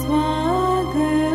स्वागती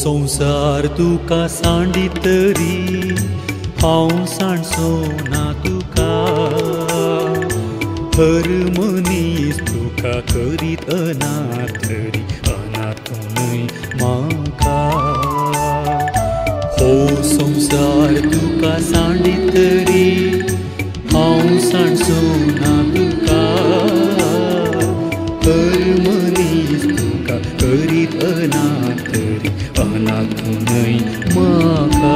संसार तुका सांडितरी हांव सांडचो ना तुका हर मनीस तुका करीत अनाथरी अनाथूनय म्हाका हो संसार तुका सांडितरी हांव सांडचो ना तुका हर मनीस तुका करीत अनाथरी अनाथूनय म्हाका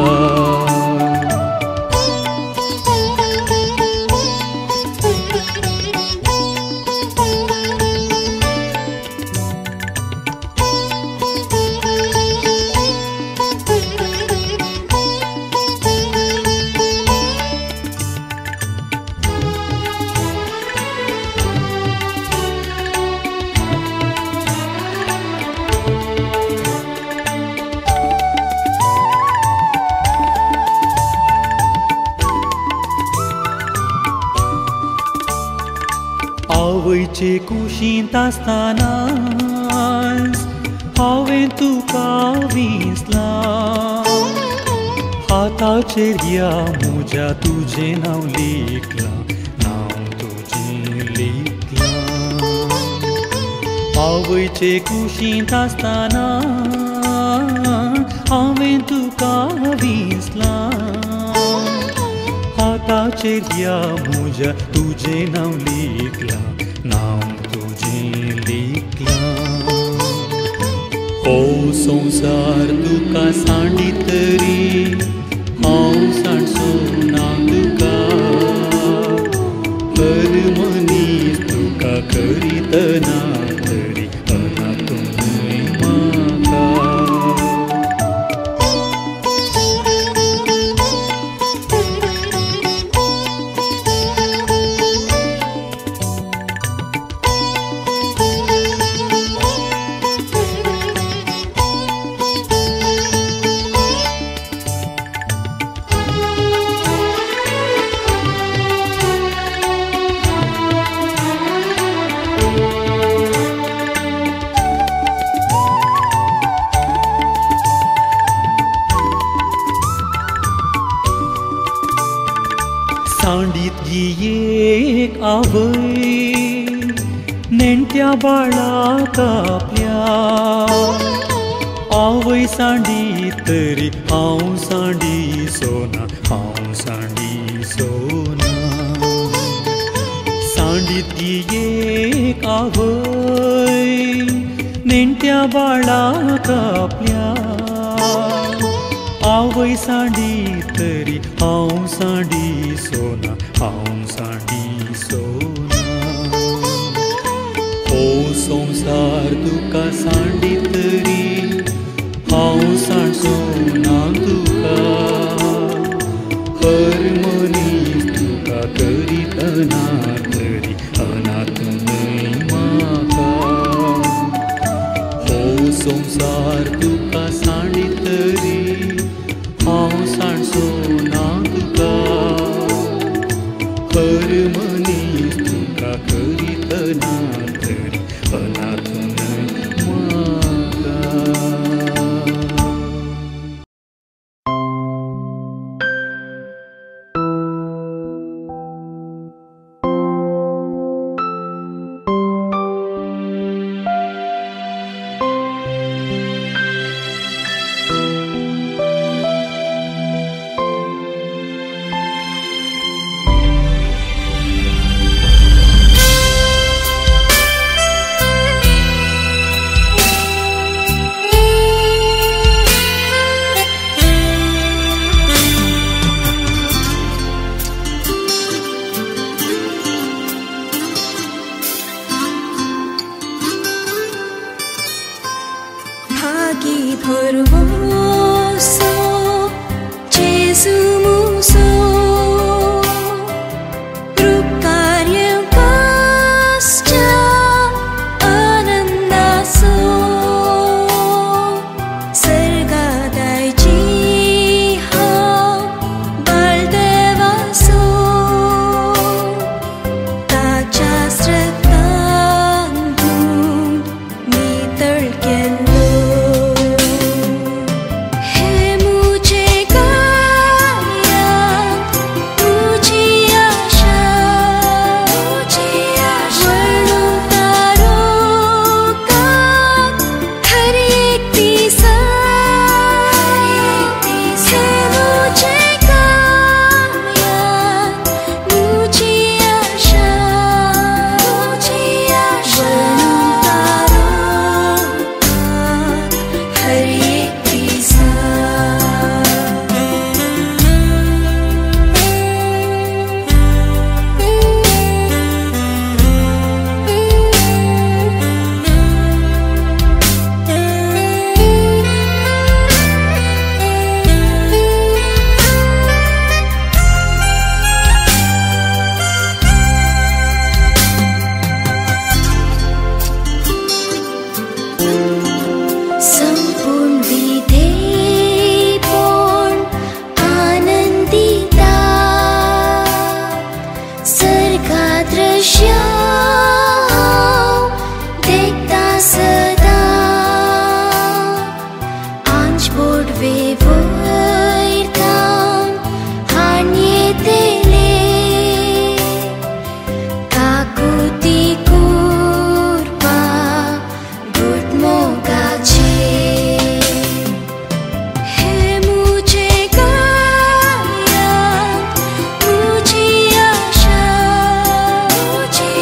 आवयचे कुशींत आसतना हांवें तुका विसलां हाताचेर ह्या म्हज्या तुजें नांव लिखलां नांव तुजें लिखलां आवयचे कुशींत आसतना हांवें तुका विसलां हाताचेर ह्या म्हज्या तुजें नांव लिखलां नांव तुजें लिखलां हो संसार तुका सांडितरी हांव सांडचो ना तुका हर मनीस तुका करीत अनाथरी अनाथूनय म्हाका सांडीत गी एक आवय नेणट्या बाळाक आपल्या आवय सांडीत तरी हांव सांडिचो ना हांव सांडिचो ना सांडीत गी एक आवय नेणट्या बाळाक आपल्या आवय सांडीत तरी हांव सांडिचो ना हांव सांडिचो ना हो संसार तुका सांडितरी हांव सांडचो ना तुका हर मनीस तुका करीत अनाथरी अनाथूनय म्हाका हो संसार तुका सांडितरी हांव सांडचो ना तुका हर मनीस तुका करीत अनाथरी अनाथूनय म्हाका मुझे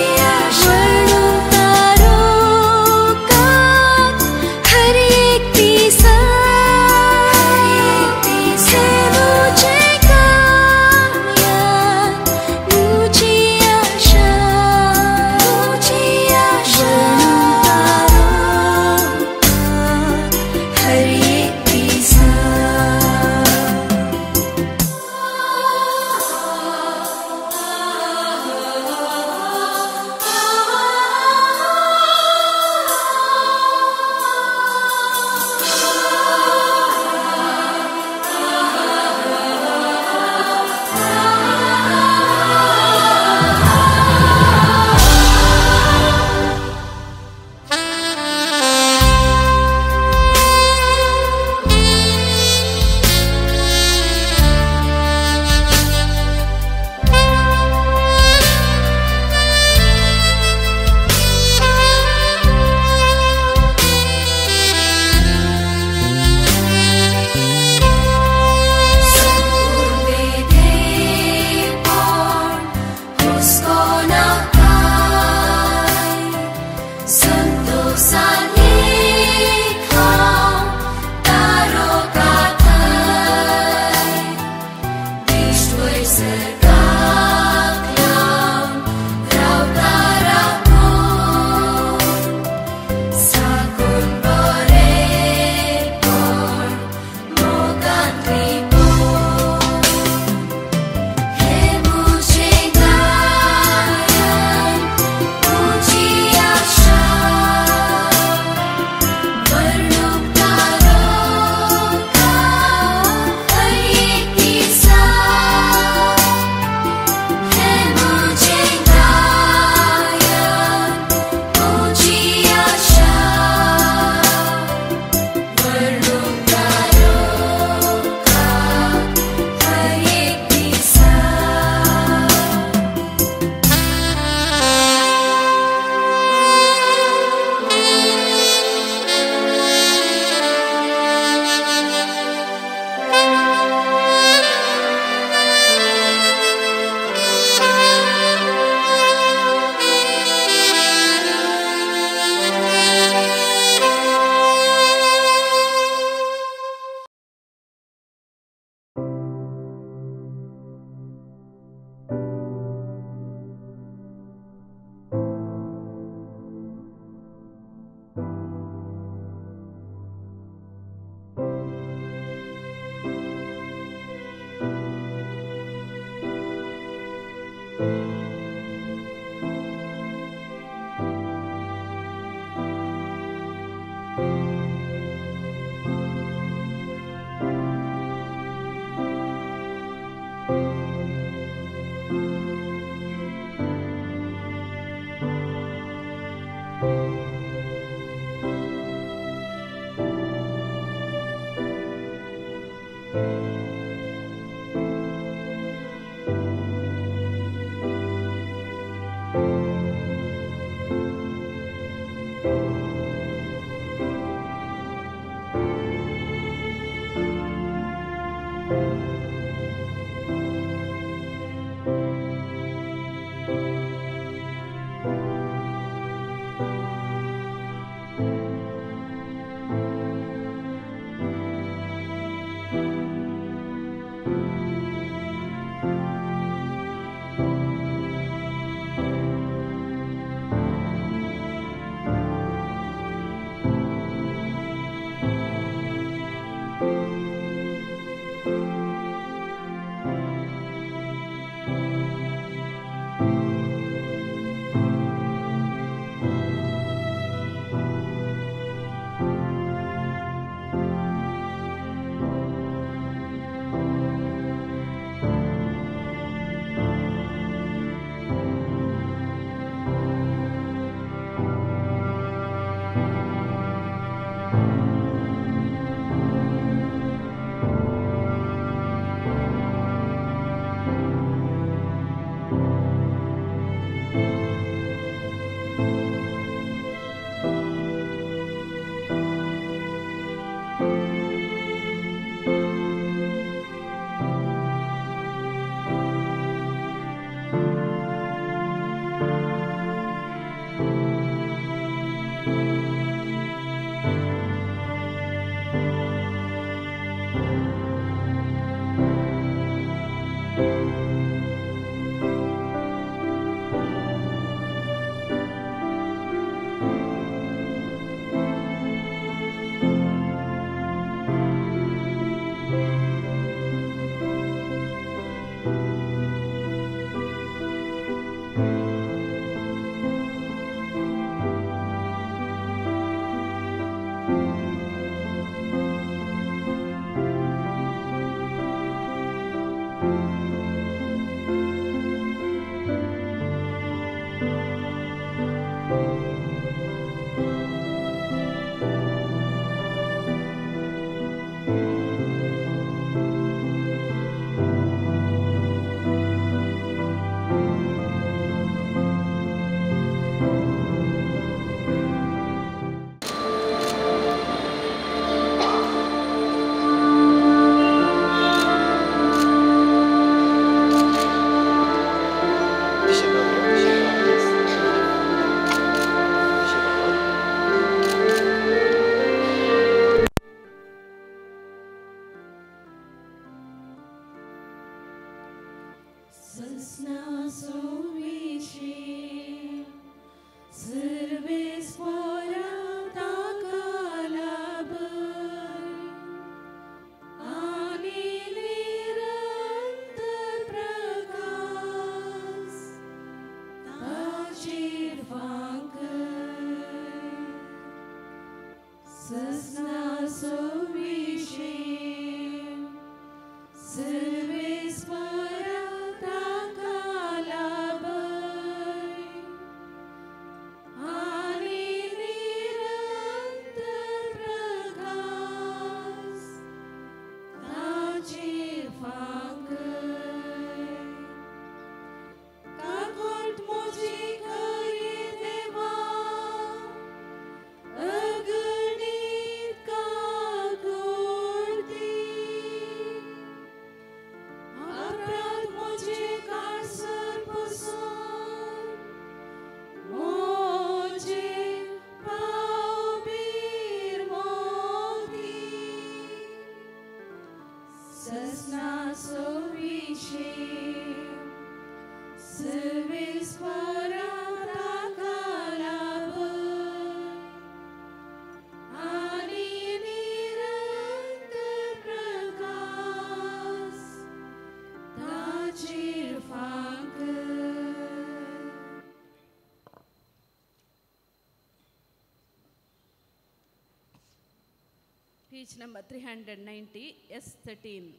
Page number 390, S13.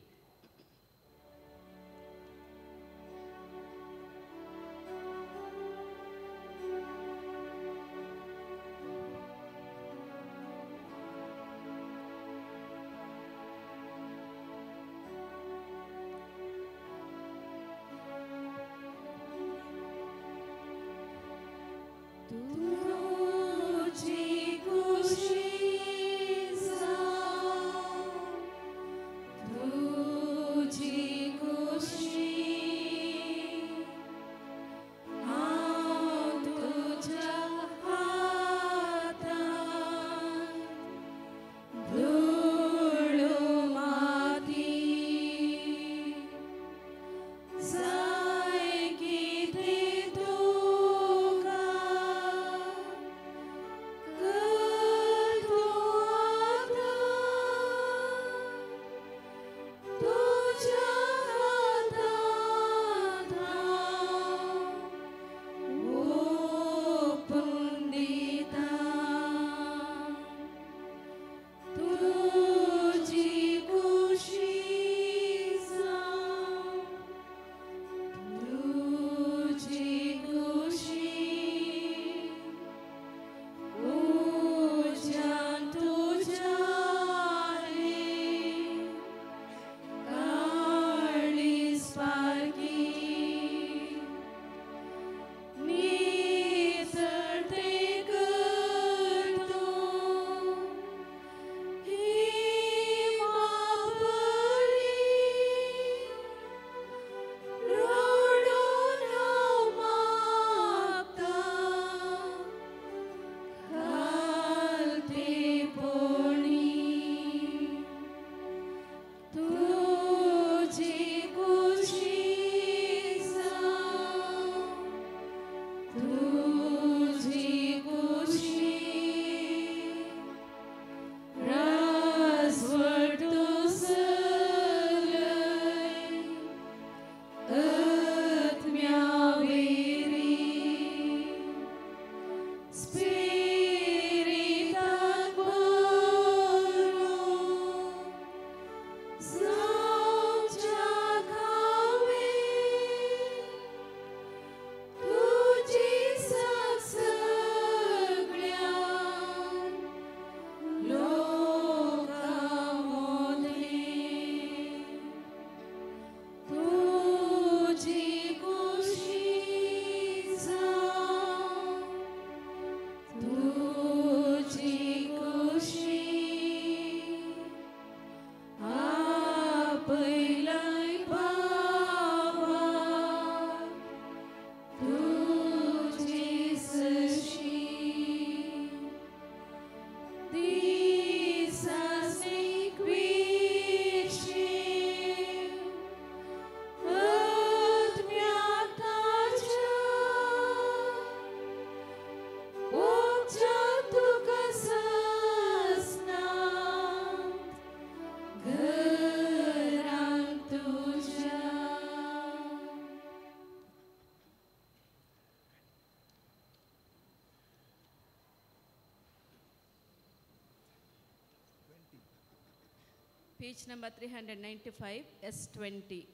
Page number 395, S20.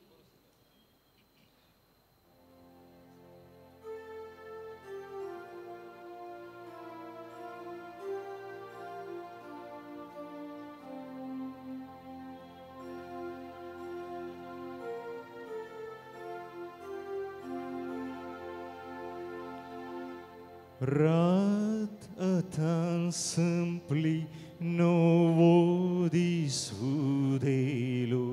Rat atan simpli novo disudelo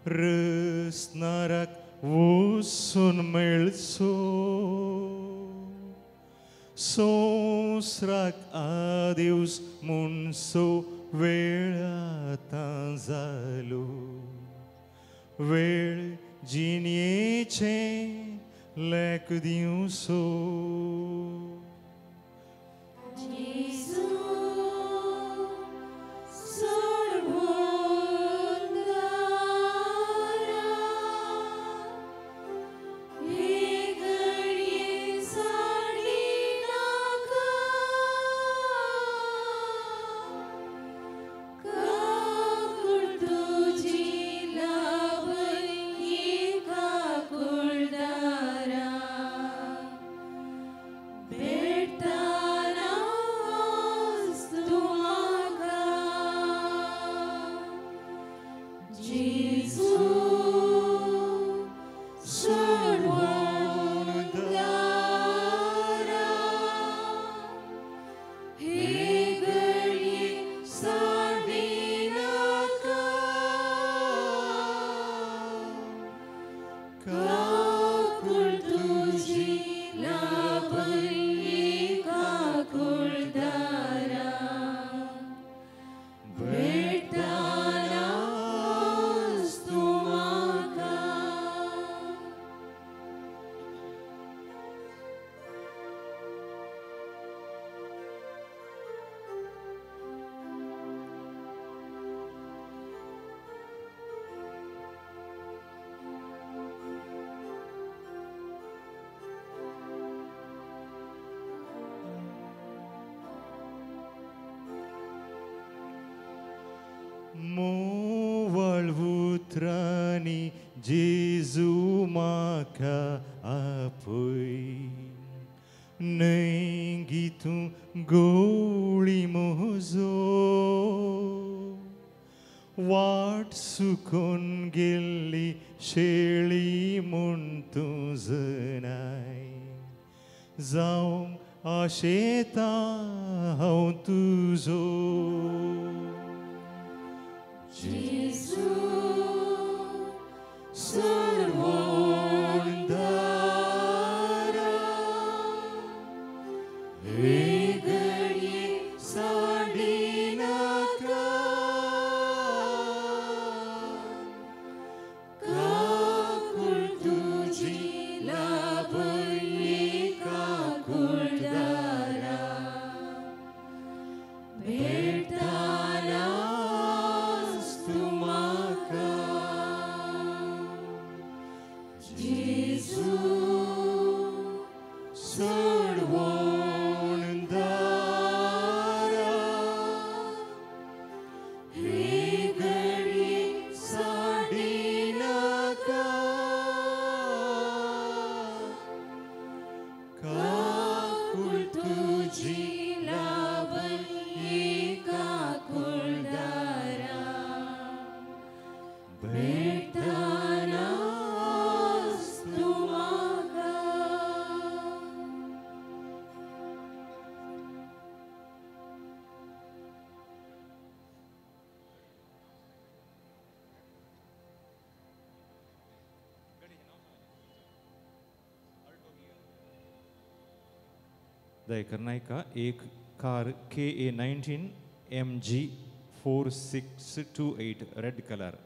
Röstnarak vosun melso Sosrak adeus munso vela tanzalo Vel giniece lec di un so Movalvutrani Jesu maka apoi Nengitu goli mozo Wat sukun gili sheli muntu zenai Zaum asheta hautuzo Jesus, servondara, egari sandinaka, kakul tuji labai kakul dara, bertana. Dayakar नाही का एक car KA19 MG 4628 red colour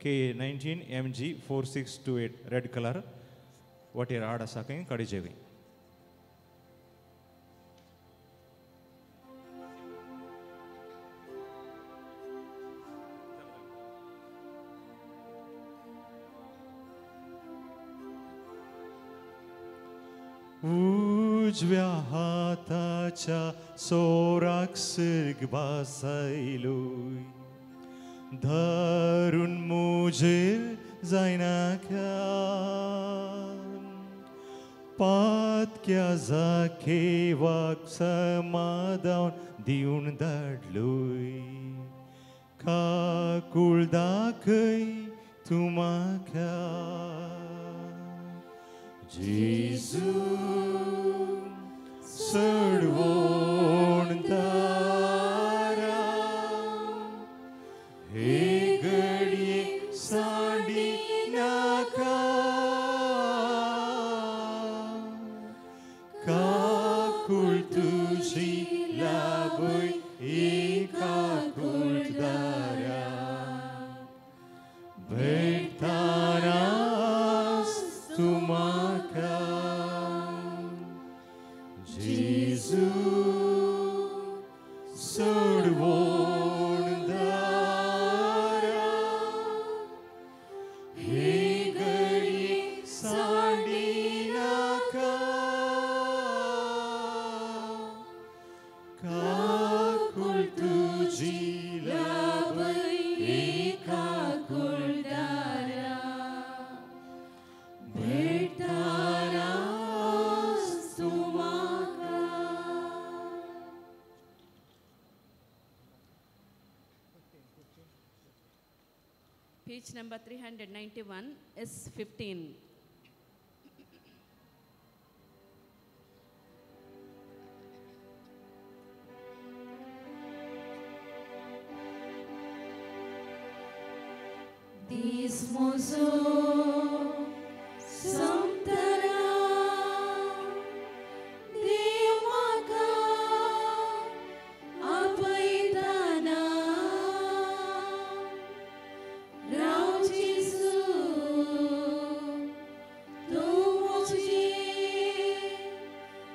KA19 MG 4628 red colour वाटेर आड आसा खंय काडी जेवी उजव्या हाताच्या सोराक सिर्ग बासायलोय धरून मुझेर जायना ख्याल पातक्या जाखेवाक समाधान दिवन धाडलोय काकूळ दाखय तूं म्हाका जेजू चडवण दारा हे घडये सांडी नाका काकूळ तुजी लाबय एकाकूळ दारा भेटतानास तूं म्हाका जेजू चडवण दारा हे घडये सांडी नाका काकूळ तुजी लाबय एकाकूळ दारा भेटतानास तूं म्हाका Page number 391, S15. This mozo samtara Devaka apaitana Rao Jesu tu moji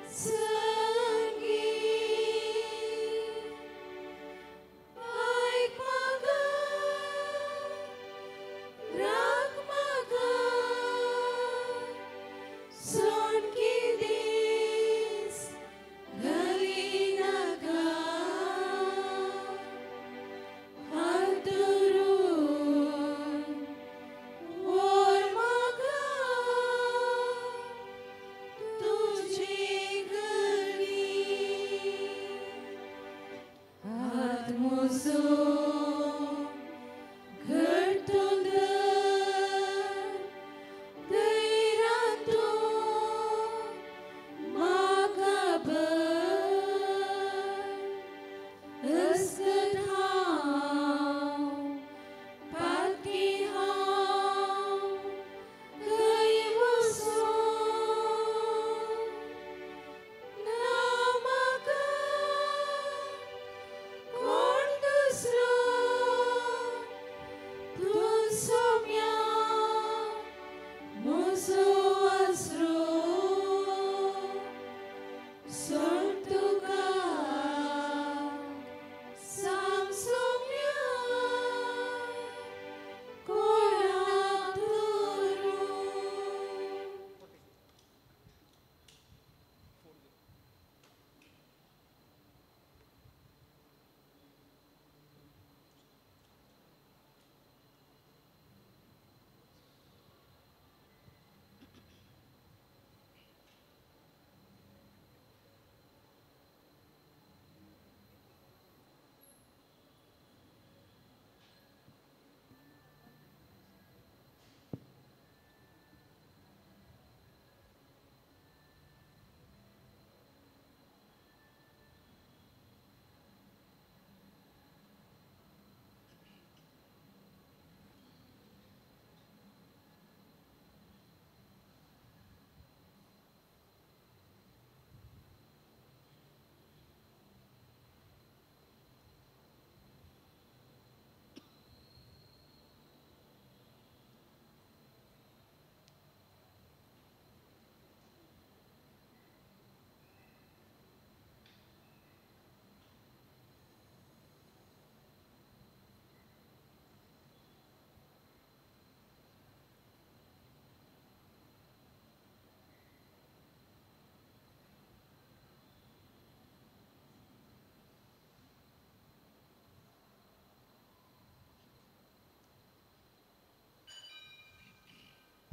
sangi Aik maga Rak maga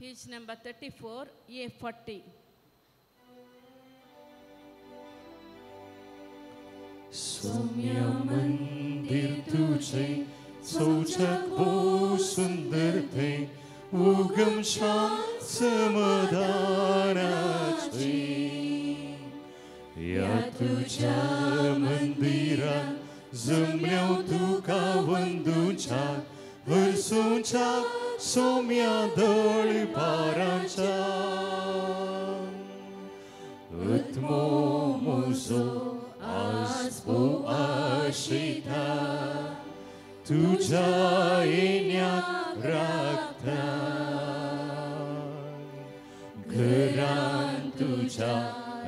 Page number 34, A40. सौम्य मंदिर तुझे सोचक बहु सुंदर थे उगम शांत समाधानाचे या तुझ्या मंदिरात जमल्या तुका वंदूच्या हरसूच्या सौम्या दळपाराच्या आत्मो मोजो आस्पो आशिता तुझ्या येण्यात राखता घरान तुझ्या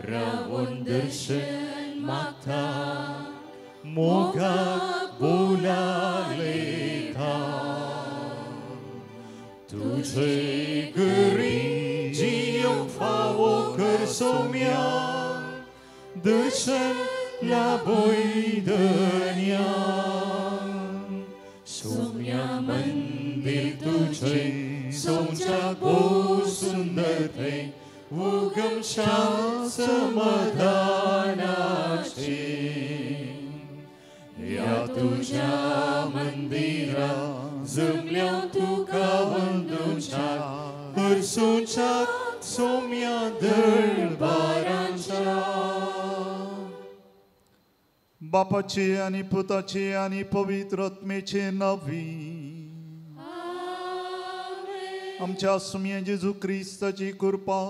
रावण दर्शन मागता मोगात बोलाले था तुझे घरी जियम फावो कर सौम्या दर्शन लाभोई दन्या सौम्या मंदिर तुझे सोचा को सुंदर थे उगम शांत समाधानाचे या तुझ्या मंदिरा जमल्या तुका वंदूच्या हरसूच्या सौम्या दळबारांच्या बापाचे आणि पुताचे आणि पवित्र आत्मेचे नावी आमच्या सुम्य जेजू क्रिस्ताची कृपा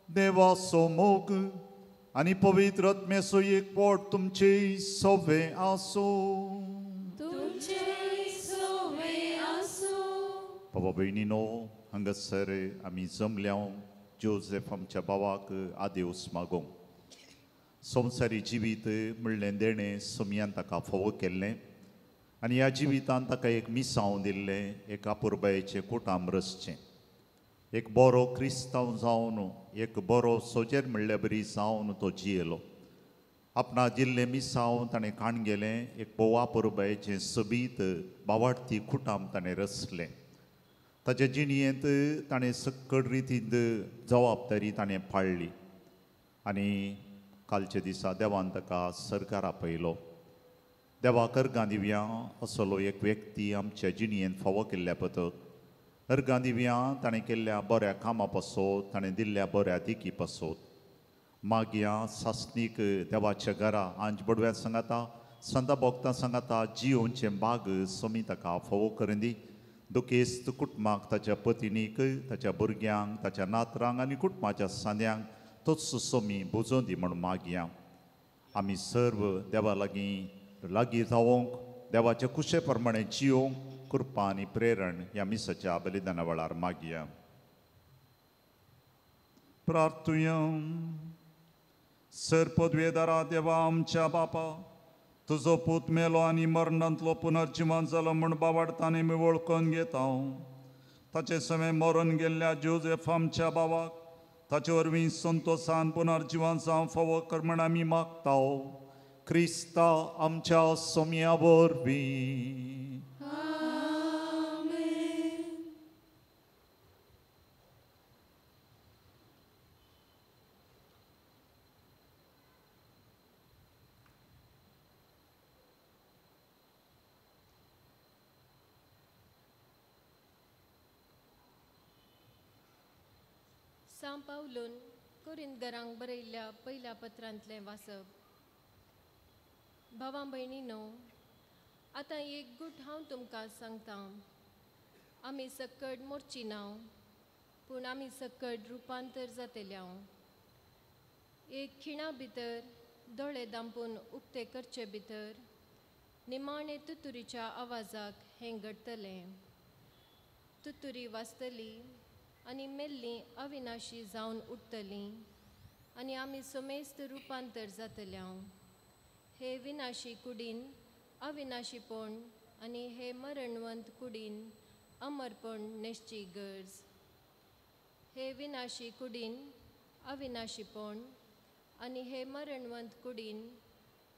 देवाचो मोग आणि पवित्र आत्मेचो एकवट तुमचे सवे आसो बाबा भयणीनो हांगासर आमी जमल्या जोसेफ आमच्या भावाक आदेवस मागोंक संवसारी जिवीत म्हणलें देणें सुमयान ताका फोव केल्लें आनी ह्या जिवितांत ताका एक मिसांव दिल्लें एका पुरबायेचें कुटाम रचचें एक बरो क्रिस्तांव जावन एक बरो सोजेर म्हणल्या बरी जावन तो जियेलो आपणा दिल्लें मिसांव ताणें काण गेलें एक बोवा पुरबायेचें सोबीत बावार्थी कुटाम ताणें रचलें ताचे जिणयेंत ताणें सक्कड रितीन जबाबदारी ताणें पाळली आनी कालच्या दिसा देवान ताका सरकार आपयलो देवाक अर्गां दिव्या असलो एक व्यक्ती आमच्या जिणयेंत फावो केल्ल्या पतक अर्गां दिव्या ताणें केल्ल्या बऱ्या कामा पासत ताणें दिल्ल्या बऱ्या दिकी पासत मागया सासणीक देवाच्या घरा आंज बडव्या सांगाता संता भोगतां सांगाता जियोंचें बाग सोमी ताका फोव करून दी दुखेस्त कुटुंबाक ताच्या पत्नीक ताच्या भुरग्यांक ताच्या नातरांक आनी कुटुंबाच्या सांद्यांक तोच सोमी बुजोवन दी म्हूण मागया आमी सर्व देवा लागीं जावंक देवाच्या कुशे प्रमाणे जियोंक कृपा आनी प्रेरण ह्या मिसाच्या बलिदाना वेळार मागया प्रार्थुया सर पदवेदारा देवा आमच्या बापा तुजो पूत मेलो आनी मरणांतलो पुनर्जिवन जालो म्हूण बावाडतांनी आमी वळखून घेता ताचे समें मरण गेल्ल्या जोसेफ आमच्या भावाक ताचे वरवीं संतोशान पुनर्जिवन जावं फावो कर म्हण आमी मागता क्रिस्ता आमच्या सोम्या वरवीं सांत पावलोन कोरिंथरांक बरयल्ल्या पयल्या पत्रांतलें वाचप भावां भयणीनो आतां एक गूट हांव तुमकां सांगतां आमी सक्कड मोरची ना पूण आमी सक्कड रुपांतर जातल्या एक खिणा भितर दोळे दांपून उक्ते करचे भितर निमाणे तुतुरीच्या आवाजाक हें घडटलें तुतुरी वाजतली आनी मेल्लीं अविनाशी जावन उठतलीं आनी आमी सोमेस्त रुपांतर जातल्या हे विनाशी कुडीन अविनाशीपण आनी हे मरणवंत कुडीन अमरपण नेसची गरज हे विनाशी कुडीन अविनाशीपण आनी हे मरणवंत कुडीन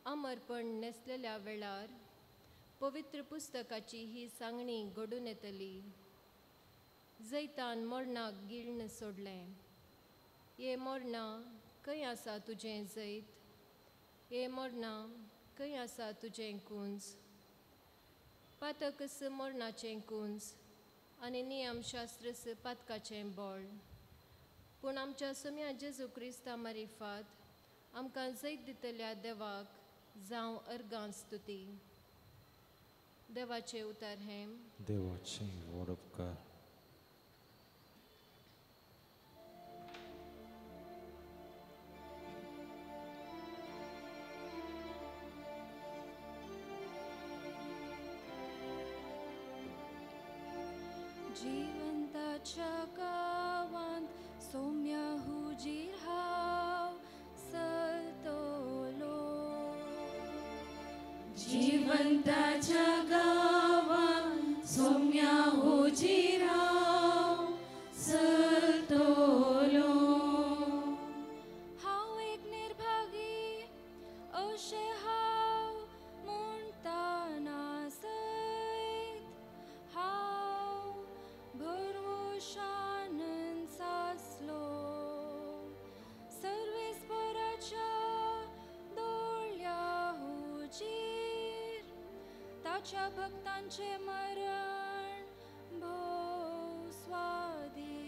अमरपण नेसलेल्या वेळार पवित्र पुस्तकाची ही सांगणी घडून येतली जैतान मोरणाक गिळण सोडलें. ये मोरणा खंय आसा तुजें जैत? ये मोरणा खंय आसा तुजें कुंज? पातकस मोरणाचें कुंज आनी नियमशास्त्रस पातकाचें बोळ. पूण आमच्या सुम्या जेजू क्रिस्ता मारिफात आमकां जैत दितल्या देवाक जावं अर्गां स्तुती. देवाचें उतर हें. देवाचें word of God. जिवंताच्या गावांत सौम्या हुजीर हांव सरतलो. जिवंताच्या गावांत सौम्या हुजीर हांव सरतलो. हांव एक निर्भागी अशें हांव म्हणटाना सैत हांव भरवशानन सासलो. सर्वेस्पराच्या दोळ्या हुजीर ताच्या भक्तांचे मरण भोव स्वादी.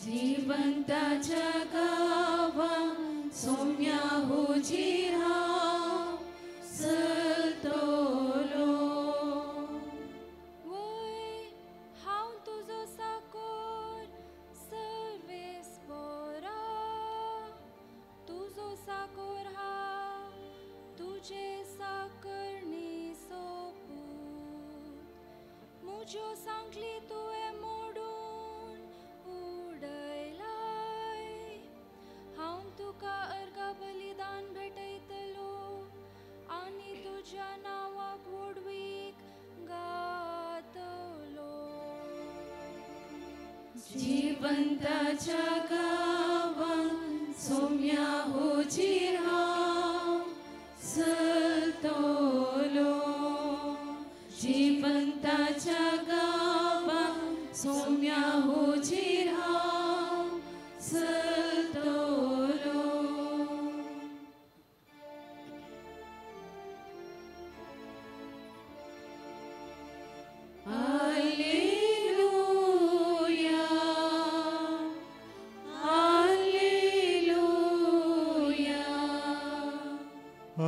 जिवंताच्या गावांत सौम्या हुजीर हांव सरतलो. वय हांव तुजो साकोर सर्वेस्परा. तुजो साकोर हांव तुजे साकरणी सोपूत. म्हज्यो सांगली तुवें मोडून उडयलाय. हांव तुका अर्गा बलिदान भेटयतलो आनी तुज्या नांवाक व्हडवीक गातलो. जिवंताच्या गावांत सौम्या हुजीर हांव सरतलो. जिवंताच्या गावांत सौम्या हुजीर हांव सरतलो. Hallelujah hallelujah.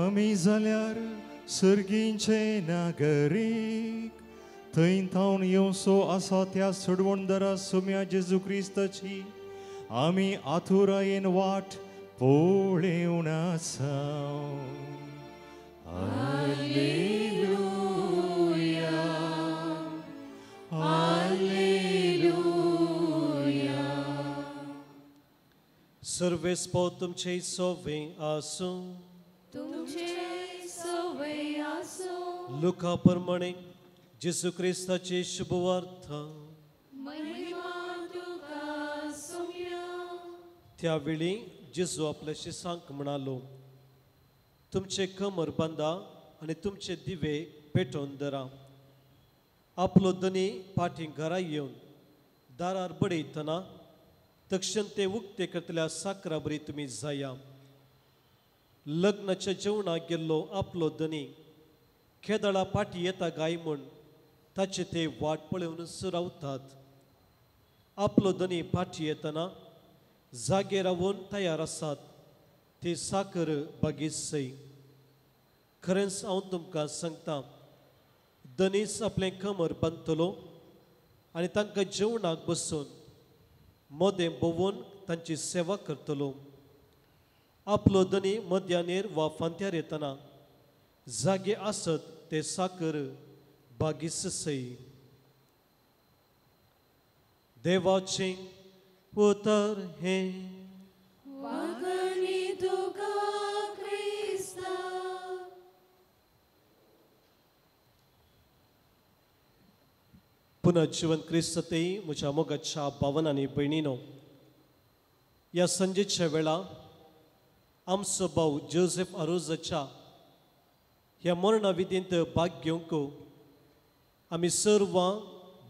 आमी जाल्यार सर्गींचे नागरीक थंय थावन येवसो आसा त्या सोडवणदारा सुम्या जेजू क्रिस्ताची आमी आतुरायेन वाट पळोवन आसा. Hallelujah hallelujah. सर्वेस्पो तुमचे सोवे आसूं. तुमचे सवय आसो. लुका प्रमाणे जेजू क्रिस्ताचे शुभवार्थ. महिमा तुका सौम्या. त्यावेळी जेजू आपल्या शिसांक म्हणालो, तुमचे कमर बांदा आनी तुमचे दिवे पेटोवन धरा. आपलो धनी पाठीं घरा येवन दारार बडयतना तक्षण ते उक्ते करतल्या साकरा बरी तुमी जाया. लग्नाच्या जेवणाक गेल्लो आपलो धनी खेदळा पाठी येता गाय म्हूण ताचे ते वाट पळोवन रावतात. आपलो धनी पाठी येतना जागे रावून तयार आसात ती साकर बागीसय. खरेंच हांव तुमकां सांगता, धनीस आपलें कमर बांदतलो आनी तांकां जेवणाक बसून मोदें भोवून तांची सेवा करतलो. आपलो धनी मध्यानेर वा फांत्यार येतना जागे आसत ते साकर बागीसय. देवाचें उतर हें. वागणी तुका क्रिस्ता. पुनर्जीवन क्रिस्ततेई म्हज्या मोगाच्या भावनांनी भयणीनो, ह्या संजेच्या वेळा आमचो भाऊ जोसेफ आरोजाच्या ह्या मरणा विधींत भाग घेवंक आमी सर्व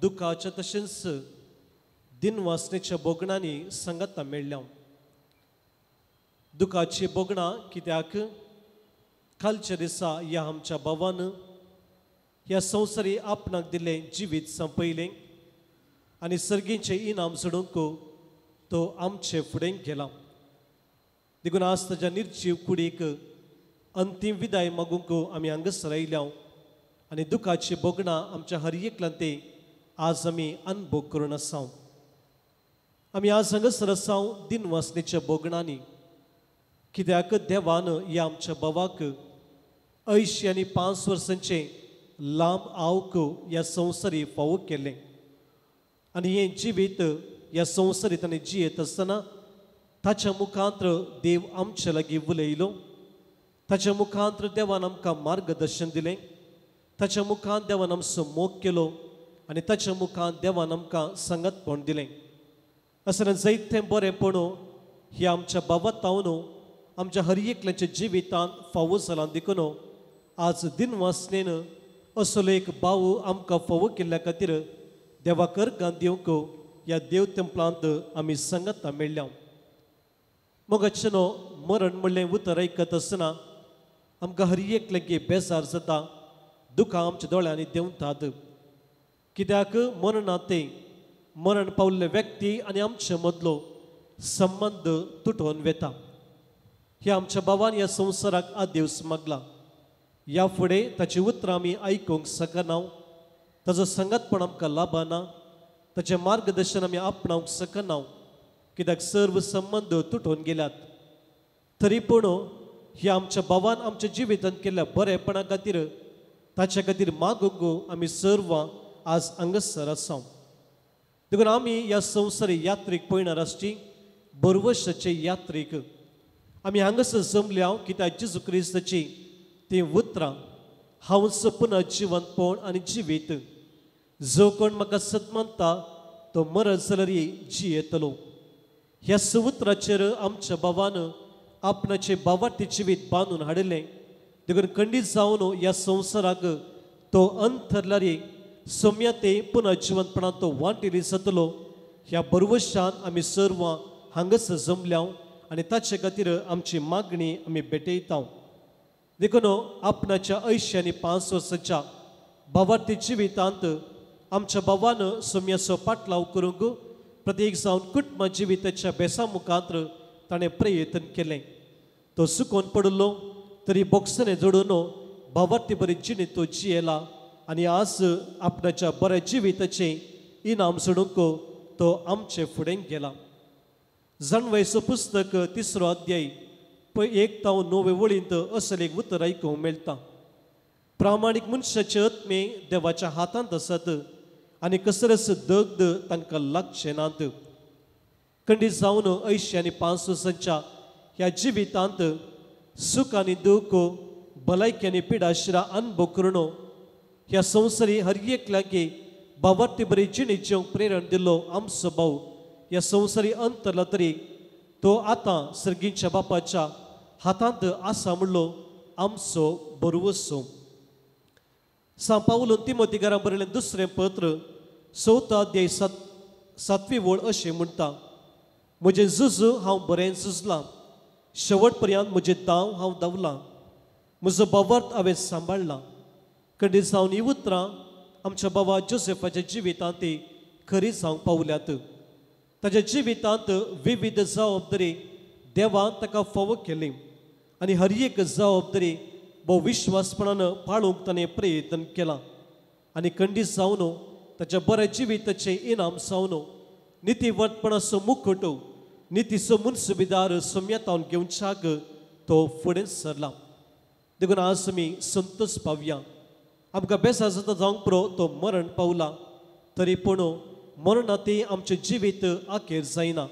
दुखाच्या तशेंच दिनवासनेच्या बोगणांनी संगता मेळ्ळ्या. दुखाची बोगणां कित्याक कालच्या दिसा ह्या आमच्या भावान ह्या संवसारी आपणाक दिलें जिवीत संपयलें आनी सर्गीचें इनाम सोडूंक तो आमचे फुडें गेला. देखून आज ताच्या निर्जीव कुडीक अंतीम विदाय मागूंक आमी हांगासर आयल्या आनी दुखाची बोगणां आमच्या हर एकल्यान ते आज आमी अनुभव करून आसा. आमी आज हांगासर आसा दिनवासनेच्या बोगणांनी कित्याक देवान ह्या आमच्या भावाक 85 वर्सांचे लांब आवक ह्या संवसारी फावो केलें आनी हें जिवीत ह्या संवसारीत आनी जियेत आसतना ताच्या मुखांत्र देव आमचे लागीं उलयलो. ताच्या मुखांत्र देवान आमकां मार्गदर्शन दिलें. ताच्या मुखांत देवान आमचो मोग केलो आनी ताच्या मुखांत देवान आमकां संगतपण दिलें. असलें जायतें बरेंपण ही आमच्या बाबतावन आमच्या हर एकल्याच्या जिवितांत फावो जालां. देखून आज दिनवासनेन असलो एक भाव आमकां फावो केल्ल्या खातीर देवाक अर्गां दिवंक ह्या देव तेंपलांत आमी संगता मेळ्ळ्या. मोगाचें मरण म्हणलें उतर आयकत आसतना आमकां हर एकल्यागे बेजार जाता. दुखां आमच्या दोळ्यांनी देंवतात कित्याक मरण पावल्ले व्यक्ती आनी आमचे मदलो संबंध तुटोवन वेता. हे आमच्या भावान ह्या संवसाराक आदेवस मागला. ह्या फुडें ताची उतरां आमी आयकूंक शकना. ताजो संगतपण आमकां लाभना. ताचें मार्गदर्शन आमी आपणावंक शकना कित्याक सर्व संबंध तुटोवन गेल्यात. तरी पूण ह्या आमच्या भावान आमच्या जिवितांत केल्ल्या बरेपणा खातीर ताचे खातीर मागूंक आमी सर्व आज हांगासर आसा. देखून आमी ह्या संवसारी यात्रेक पळयणार आसची बरवर्साचे यात्रेक आमी हांगासर जमल्या कित्याक जेजू क्रिस्ताची ती उतरां हांव पुनः जिवंतपण आनी जिवीत. जो कोण म्हाका सत म्हणटा तो मरत जाल्यार जियेतलो. ह्या उतराचेर आमच्या भावान आपणाचे भावार्थी जिवीत बांदून हाडिल्लें. देखून खंडीत जावन ह्या संवसाराक तो अंतरल्यार सोम्या ते पुनः जिवंतपणांत तो वांटेली जातलो. ह्या बरवर्षान आमी सर्व हांगासर जमल्या आनी ताचे खातीर आमची मागणी आमी भेटयता. देखून आपणाच्या 85 वर्साच्या भावार्थी जिवितांत आमच्या भावान सोम्याचो पाटलाव करूंक प्रत्येक जावन कुटुंब जिविताच्या बेसा मुखांत्र ताणें प्रयत्न केलें. तो सुकोवन पडलो तरी बोक्सने जोडून भावार्थी बरी जिणे तो जियेला आनी आज आपणाच्या बऱ्या जिविताचें इनाम सोडूंक तो आमचे फुडें गेला. जाणवायेचो पुस्तक 3रो अध्याय 1 ते 9 वळींत असलें एक उतर आयकूंक मेळटा. प्रामाणीक मनशाचे आत्मे देवाच्या हातांत आसात आनी कसरस दगद तांकां लागचे नात. खंडीत जावन 85 वर्सांच्या ह्या जिवितांत सुख आनी दूख भलायकी आनी पिडाशिरा अनुभव करून ह्या संवसारी हर एकल्यागे भावार्थी बरी जिणे जिवंक प्रेरण दिल्लो आमचो भाव ह्या संवसारी अंतरला तरी तो आतां सर्गीच्या बापाच्या हातांत आसा म्हणलो आमचो बरवसो. सांत पावलोन तिमोथीकारां बरयलें 2रें पत्र 4 अध्याय 7वी वळ अशें म्हणटा. म्हजें झूज हांव बरें झुजलां. शेवट पर्यंत म्हजें दाव हांव धांवलां. म्हजो भावार्थ हांवें सांबाळ्ळा. खंडीत जावन हीं उतरां आमच्या बाबा जोसेफाच्या जिवितांत ती खरी जावंक पावल्यात. ताच्या जिवितांत विविध जबाबदारी देवान ताका फावो केली आनी हर एक जबाबदारी भोव विश्वासपणान पाळूंक ताणें प्रयत्न केला. आनी खंडीत जावन ताच्या बऱ्या जिविताचें इनाम जावन नितीवटपणाचो मुकुट नितीचो मुनसुबेदार सोम्यातावन घेवच्याक तो फुडें सरला. देखून आज आमी संतोश पावया. आमकां बेजार जाता जावंक पुरो तो मरण पावला तरी पूण मरणांतय आमचें जिवीत आखेर जायना.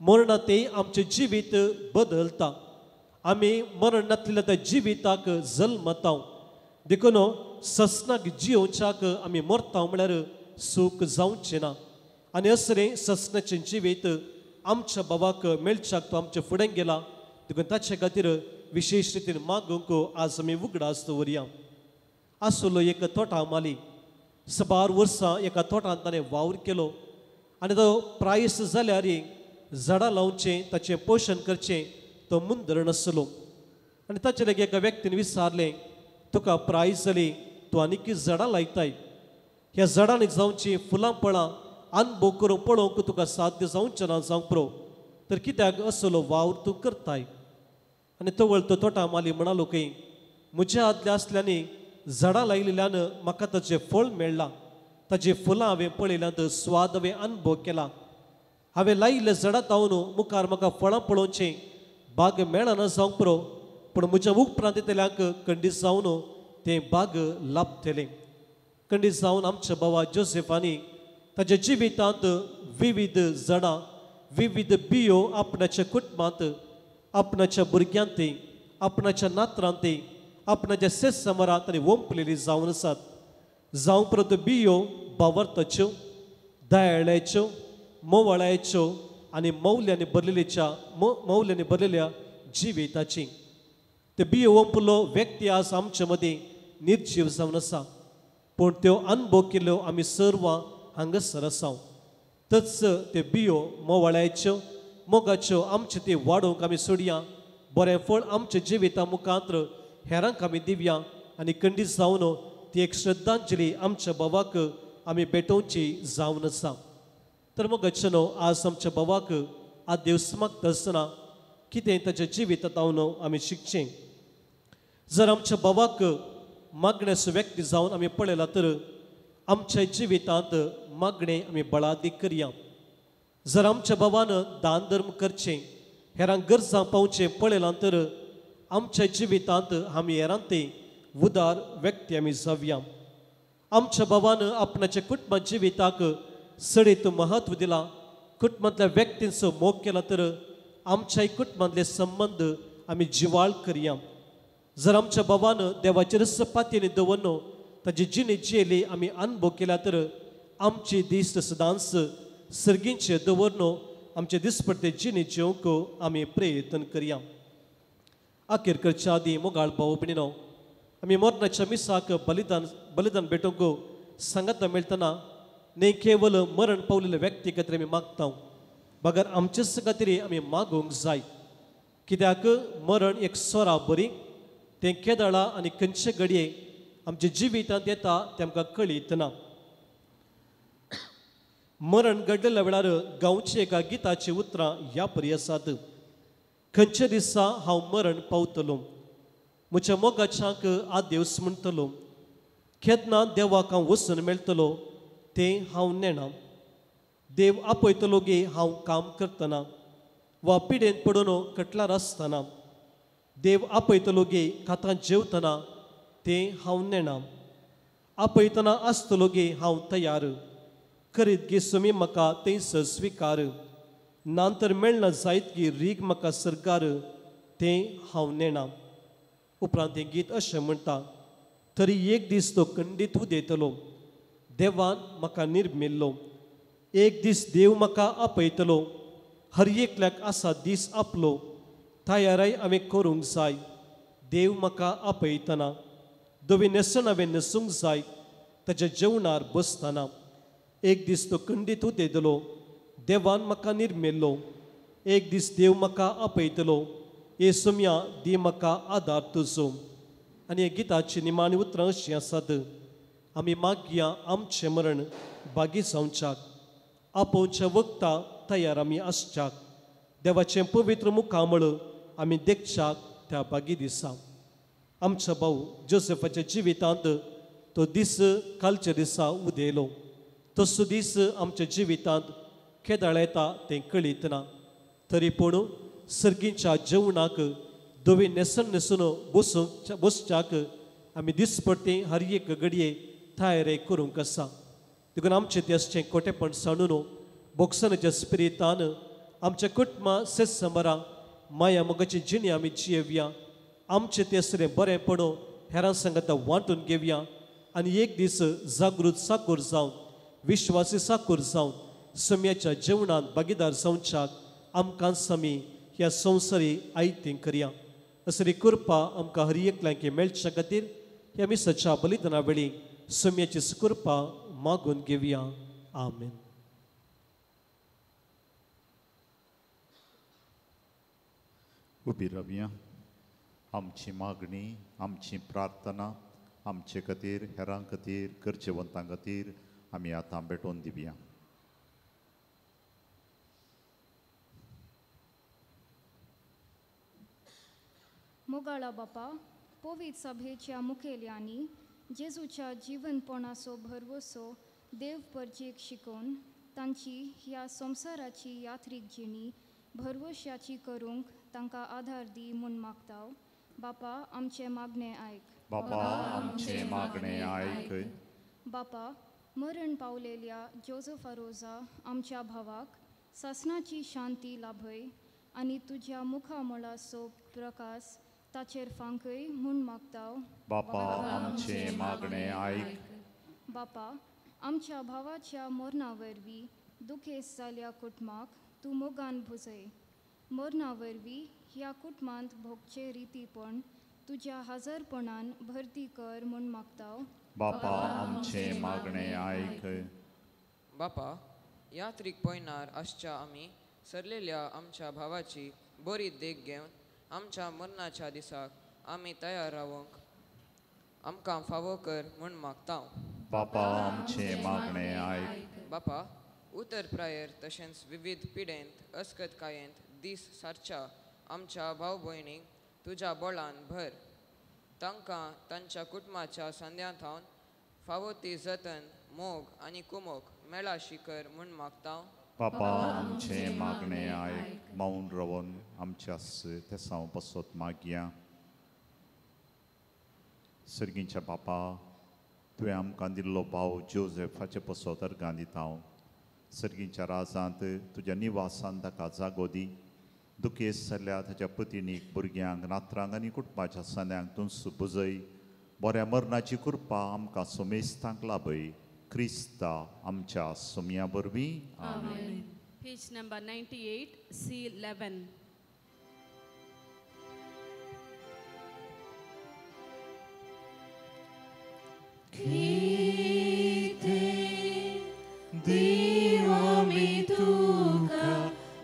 मरणांतय आमचें जिवीत बदलता. आमी मरणांतल्या त्या जिविताक जल्मता. देखून ससनाक जियोवच्याक आमी मरता म्हळ्यार सूख जावचें ना. आनी असलें ससनाचें जिवीत आमच्या बाबाक मेळच्याक तो आमचे फुडें गेला. देखून ताचे खातीर विशेश रितीन मागूंक आज आमी उगडास दवरया. आसलो एक तोटा माली 12 वर्सां एका तोटांत ताणें वावर केलो आनी तो प्रायस जाल्यार झाडां लावचें ताचें पोशण करचें तो मुंदर नासलो आनी ताचे लागीं एका व्यक्तीन विचारलें तुका प्रायस जाली तूं आनीक झाडां लायताय ह्या झाडांनी जावची फुलां फळां अनुभव करून पळोवंक तुका साध्य जावचें ना जावंक पुरो तर कित्याक असलो वावर तूं करताय आनी तवळ तो तोटा माली म्हणालो की म्हज्या आदल्या असल्यानी झाडां लायिल्ल्यान म्हाका ताचें फळ मेळ्ळां ताची फुलां हांवें पळयल्यांत स्वाद हांवें अनुभव केला हांवें लायिल्ल्या झाडां तावन मुखार म्हाका फळां पळोवचें बाग मेळना जावंक पुरो पूण म्हज्या उपरांत येतल्यांक खंडीत जावन तें बाग लाभतलें खंडीत जावन आमच्या बाबा जोसेफानी ताच्या जिवितांत विविध झाडां विविध बियो आपणाच्या कुटुंबांत आपणाच्या भुरग्यांत आपणाच्या नातरांत आपणाच्या शेत तांणी ओंपलेली जावन आसात जावं परत बियो बावर्ताच्यो दयाळ्याच्यो मोवाळ्याच्यो आनी मौल्यांनी भरलेल्या जिविताची ते बियो ओंपलो व्यक्ती आज आमच्या मदीं निर्जीव जावन आसा पूण त्यो अनुभव केल्यो आमी सर्व हांगासर आसा तच ते बियो मोवाळ्याच्यो मोगाच्यो आमचे ते वाडोवंक आमी सोडया बरें फळ आमच्या जिविता मुखांत्र हेरांक आमी दिवया आनी खंडीत जावन ती एक श्रद्धांजली आमच्या बाबाक आमी भेटोवची जावन आसा तर मोगाच्यो आज आमच्या बाबाक आज देव मागता आसतना कितें ताच्या जिवितांत आमी शिकचें जर आमच्या बाबाक मागण्याचो व्यक्ती जावन आमी पळयला तर आमच्या जिवितांत मागणें आमी बळादी करया जर आमच्या बाबान दान धर्म करचें हेरांक गरजां पावचें पळयलां तर आमच्या जिवितांत आमी हेरांत उदार व्यक्ती आमी जावया आमच्या बाबान आपणाच्या कुटुंबा जिविताक सडीत महत्व दिला कुटुंबांतल्या व्यक्तींचो मोग केला तर आमच्या कुटुंबांतले संबंध आमी जिवाळ करया जर आमच्या बाबान देवाचेर सपातीने दवरनो ताची जिणी जियेली आमी अनुभव केला तर आमची दिश्ट सदांच सर्गींचे दवरनो आमचे दिसपडटे जिणी जिवंक आमी प्रयत्न करया अखेर करच्या आदी मोगाळ भाऊ भयणीनो आमी मरणाच्या मिसाक बलिदान भेटोवंक सांगता मेळटना न्ही केवल मरण पावलेल्या व्यक्ती खातीर आमी मागता बगर आमचेच खातीर आमी मागोवंक जाय कित्याक मरण एक सोरा बरी तें केदाळा आनी खंयचे घडये आमच्या जिवितांत येता तें आमकां कळीत ना मरण घडलेल्या वेळार गांवची एका गिताची उतरां ह्या परी आसात खंयचे दिसा हांव मरण पावतलो म्हज्या मोगाच्याक आदेवस म्हणटलो केन्ना देवाक हांव वचून मेळटलो तें हांव नेना देव आपयतलो गे हांव काम करतना वा पिडेन पडून कटलार आसतना देव आपयतलो गे खातां जेवतना तें हांव नेना आपयतना आसतलो गे हांव तयार करीत गे सुमी म्हाका तेंच स्विकार नांतर मेळना जायत गी रीग म्हाका सरकार तें हांव नेना उपरांत हें गीत अशें म्हणटा तरी एक दीस तो खंडीत उदेतलो देवान म्हाका निर्मिल्लो एक दीस देव म्हाका आपयतलो हर एकल्याक आसा दीस आपलो तयाराय हांवें करूंक जाय देव म्हाका आपयतना दोवी नेसन हांवें न्हेसूंक जाय ताच्या जेवणार बसतना एक दीस तो खंडीत उदेतलो देवान म्हाका निर्मिल्लो एक दीस देव म्हाका आपयतलो हे सुम्या दी म्हाका आदार तुजो आनी हे गिताची निमाणी उतरां अशीं आसात आमी मागया आमचें मरण बागी जावच्याक आपोवच्या वखदां तयार आमी आसच्याक देवाचें पवित्र मुखामळ आमी देखच्याक त्या बागी दिसा आमच्या भाऊ जोसेफाच्या जिवितांत तो दीस कालच्या दिसा उदेलो तसो दीस आमच्या जिवितांत केदाळ येता तें कळीत ना तरी पूण सर्गीच्या जेवणाक दोवी नेसन नेसून बसच्याक आमी दिसपडटे हर एक घडये तयारे करूंक आसा देखून आमचें तें असचें खोटेपण सांडून बोगसनाच्या स्पिरितान आमच्या कुटुंबा सेस समरा माया मोगाची जिणी आमी जियेवया आमचें तें असलें बरेंपण हेरां सांगता वांटून घेवया आनी एक दीस जागृत साकूर जावन विश्वासी साकूर जावन सम्याच्या जेवणांत भागीदार जावच्याक आमकां समी ह्या संवसारी आयतीं करया असली कृपा आमकां हर एकल्यांक मेळच्या खातीर ह्या मिसाच्या बलिदाना वेळी सुम्याची सुकृपा मागून घेऊया. आमेन. उबी रावया. आमची मागणी, आमची प्रार्थना आमचे खातीर, हेरां खातीर, गरजेवंतां खातीर आमी आतां भेटोवन दिवया. मोगाळा बापा, पवित्र सभेच्या मुखेल्यांनी जेजूच्या जीवनपणाचो भरवसो देव परजेक शिकोवन तांची ह्या संवसाराची यात्रीक जिणी भरवशाची करूंक तांकां आधार दी म्हूण मागता. बापा, आमचे मागणे आयक. बापा, आमचे मागणे आयक. बापा, मरण पावलेल्या जोझफ रोजा आमच्या भावाक सासणाची शांती लाभय आनी तुज्या मुखामळाचो प्रकाश ताचेर फांकय म्हूण मागता. बापा, आमचे मागणे आयक. बापा, आमच्या भावाच्या मरणा वरवीं दुखेस जाल्ल्या कुटुंबाक तूं मोगान भुजय. मरणा वरवीं ह्या कुटुंबांत भोगचे रितीपण तुज्या हजरपणान भरती कर म्हूण मागता. बापा, आमचे मागणे आयक. बापा, यात्रीक पयणार आसच्या आमी सरलेल्या आमच्या भावाची बरी देख घेवन आमच्या मरणाच्या दिसाक आमी तयार रावंक आमकां फावो कर म्हूण मागता. बापा, आमचे मागणे आयक. बापा, उतर प्रायर तशेंच विविध पिडेंत अस्कतकायेंत दीस सारच्या आमच्या भाव भयणीक तुज्या बळान भर. तांकां तांच्या कुटुंबाच्या संद्यांत हावन फावो ती जतन, मोग आनी कुमोग मेळाशी कर म्हूण मागता. बापा, आमचे मागणे आयक. मौन रावन आमच्या तेसांव बसत मागया. सर्गीच्या बापा, तुवें आमकां दिल्लो भाव जोझेफाचे पसत अर्गां दिता. सर्गीच्या राजांत तुज्या निवासान ताका जागो दी. दुखेस जाल्ल्या ताच्या पत्नीक, भुरग्यांक, नातरांक आनी कुटुंबाच्या सन्यांक तूं सुबुजय. बऱ्या मरणाची कृपा आमकां सोमेस्तांक लाभय. क्रिस्ता आमच्या सोम्या वरवीं. आमेन. Page number 98, C11. देव आमी तुका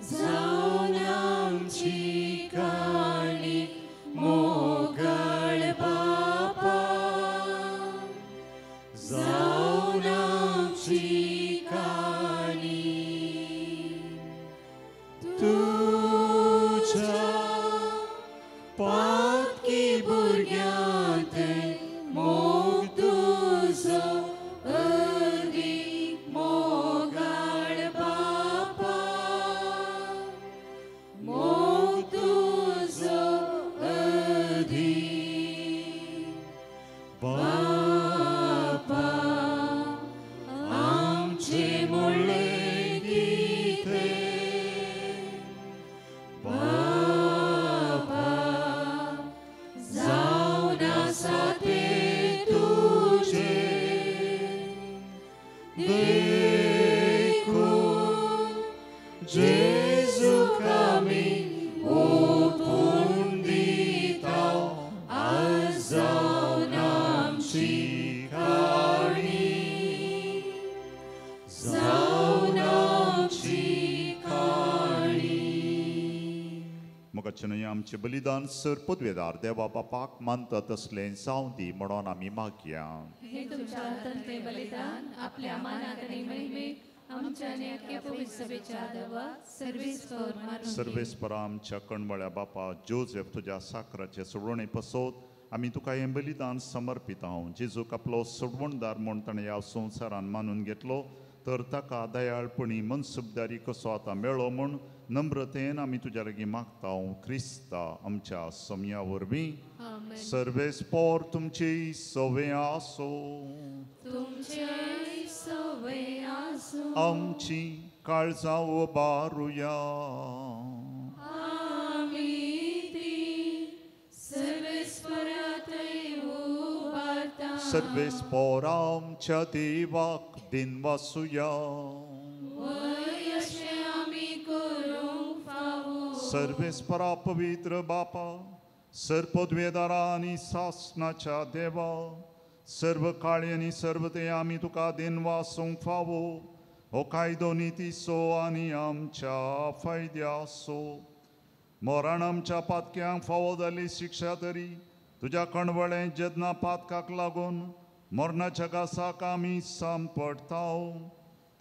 जावन आमची काणी मोगाळ बापा, जावन आमची काणी तुझ्या पातकी भुरग्यांत मोग तुजो अदीक मोगाळ बापा, मोग तुजो अदीक बापा. आमचे मोडले गीते बापा, जावन आसा ते तुझे देखून जेजूक आमी ओपून दिता. आज जावन आमची काणी, जावन आमची काणी. मोगाचें आमचे बलिदान सर पदवेदार देवा बापाक मानता तसलें जावं दी म्हणून आमी मागया. हे तुमच्या तंत्रे बलिदान आपल्या मानाक आणि महिमेक आमच्या आणि अख्ख्या पवित्र सभेच्या देवाक सर्वेस्पर मारून सर्वेस्परा आमच्या कणमळ्या बापा जोझेफ तुज्या साकराचे सोडवणे पसोत आमी तुका हें बलिदान समर्पिता. जेजूक आपलो सोडवणदार म्हूण ताणें ह्या संवसारान मानून घेतलो, तर ताका दयाळपणी मनसुबदारी कसो आतां मेळ्ळो म्हूण नम्रतेन आमी तुज्या लागीं मागता. क्रिस्ता आमच्या सोम्या वरवीं. सर्वेस्पर तुमची सवे आसो. तुमचे सवय आसो. आमची काळजां उबारुया. आमी ती सर्वेस्परांतय उबारता. सर्वेस्पर आमच्या देवाक दिनवासुया. वय अशें आमी करूंक फावो. सर्वेस्परा पवित्र बापा, सर पदवेदारा आनी सासणाच्या देवा, सर्व काळी आनी सर्व ते आमी तुका दिनवासूंक फावो हो कायदो नितीसो आनी आमच्या फायद्यासो. मोरान आमच्या पातक्यांक फावो जाल्ली शिक्षा तरी तुज्या कणवळें जदना पातकाक लागून मरणाच्या घासाक आमी सांपडताव.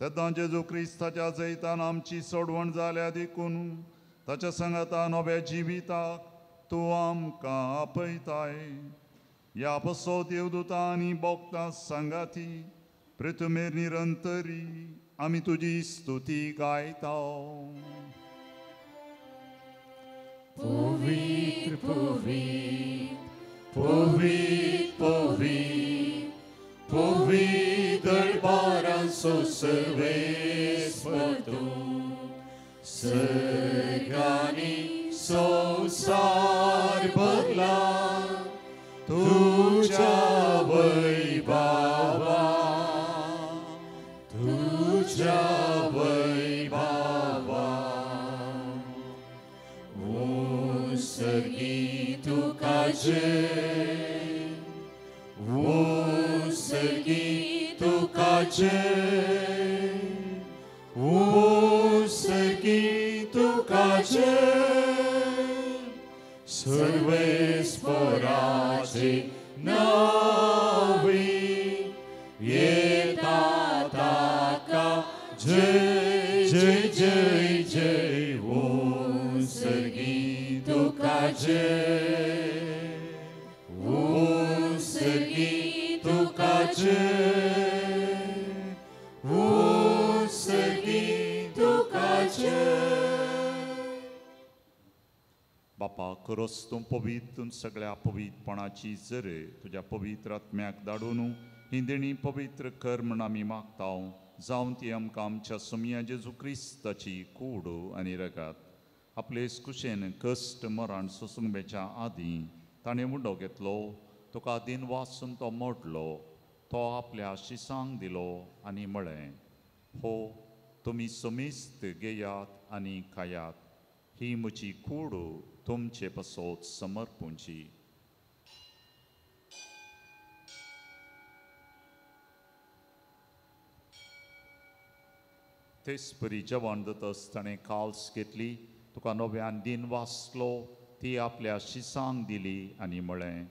तेन्ना जेजू क्रिस्ताच्या जैतान आमची सोडवण जाल्या देखून ताच्या संगता नव्या जिविताक तूं आमकां आपयताय. ह्या बसो देवदूतां आनी भोगतां सांगाती पृथ्वीर निरंतरी आमी तुजी स्तुती गायताव. Povit, povit, povit, povit, povit dărbaran so serves pătum, sărgani संसार बदला तुझ्या वैभवा, तुझ्या Vaibhava. Usagi tuka jai, usagi tuka jai, usagi tuka jai. सर्वेश्वराचे नावे येतात का जय जय जय जय. ओसर्गी तुका जय, ओसर्गी तुका जय, ओसर्गी तुका जय. बापा खरोच तूं पवित्र सगळ्या पवित्रपणाची जर तुज्या पवित्र आत्म्याक धाडून ही देणी पवित्र कर म्हण आमी मागताव. जावन ती आमकां आमच्या सुमया जेजू क्रिस्ताची कूड आनी रगात आपले कुशेन कश्ट मरण सोसुंबेच्या आदीं ताणें मुडो घेतलो. तुका दिन वाचून तो मोडलो, तो आपल्या शिसांक दिलो आनी म्हळें, हो तुमी समेस्त घेयात आनी खायात, ही म्हजी कूड तुमचे पसोत समर्पूंची. तेच परी जेवण जाताच ताणें काल्स घेतली, तुका नव्यान दिन वाचलो, ती आपल्या शिसांक दिली आनी म्हळें,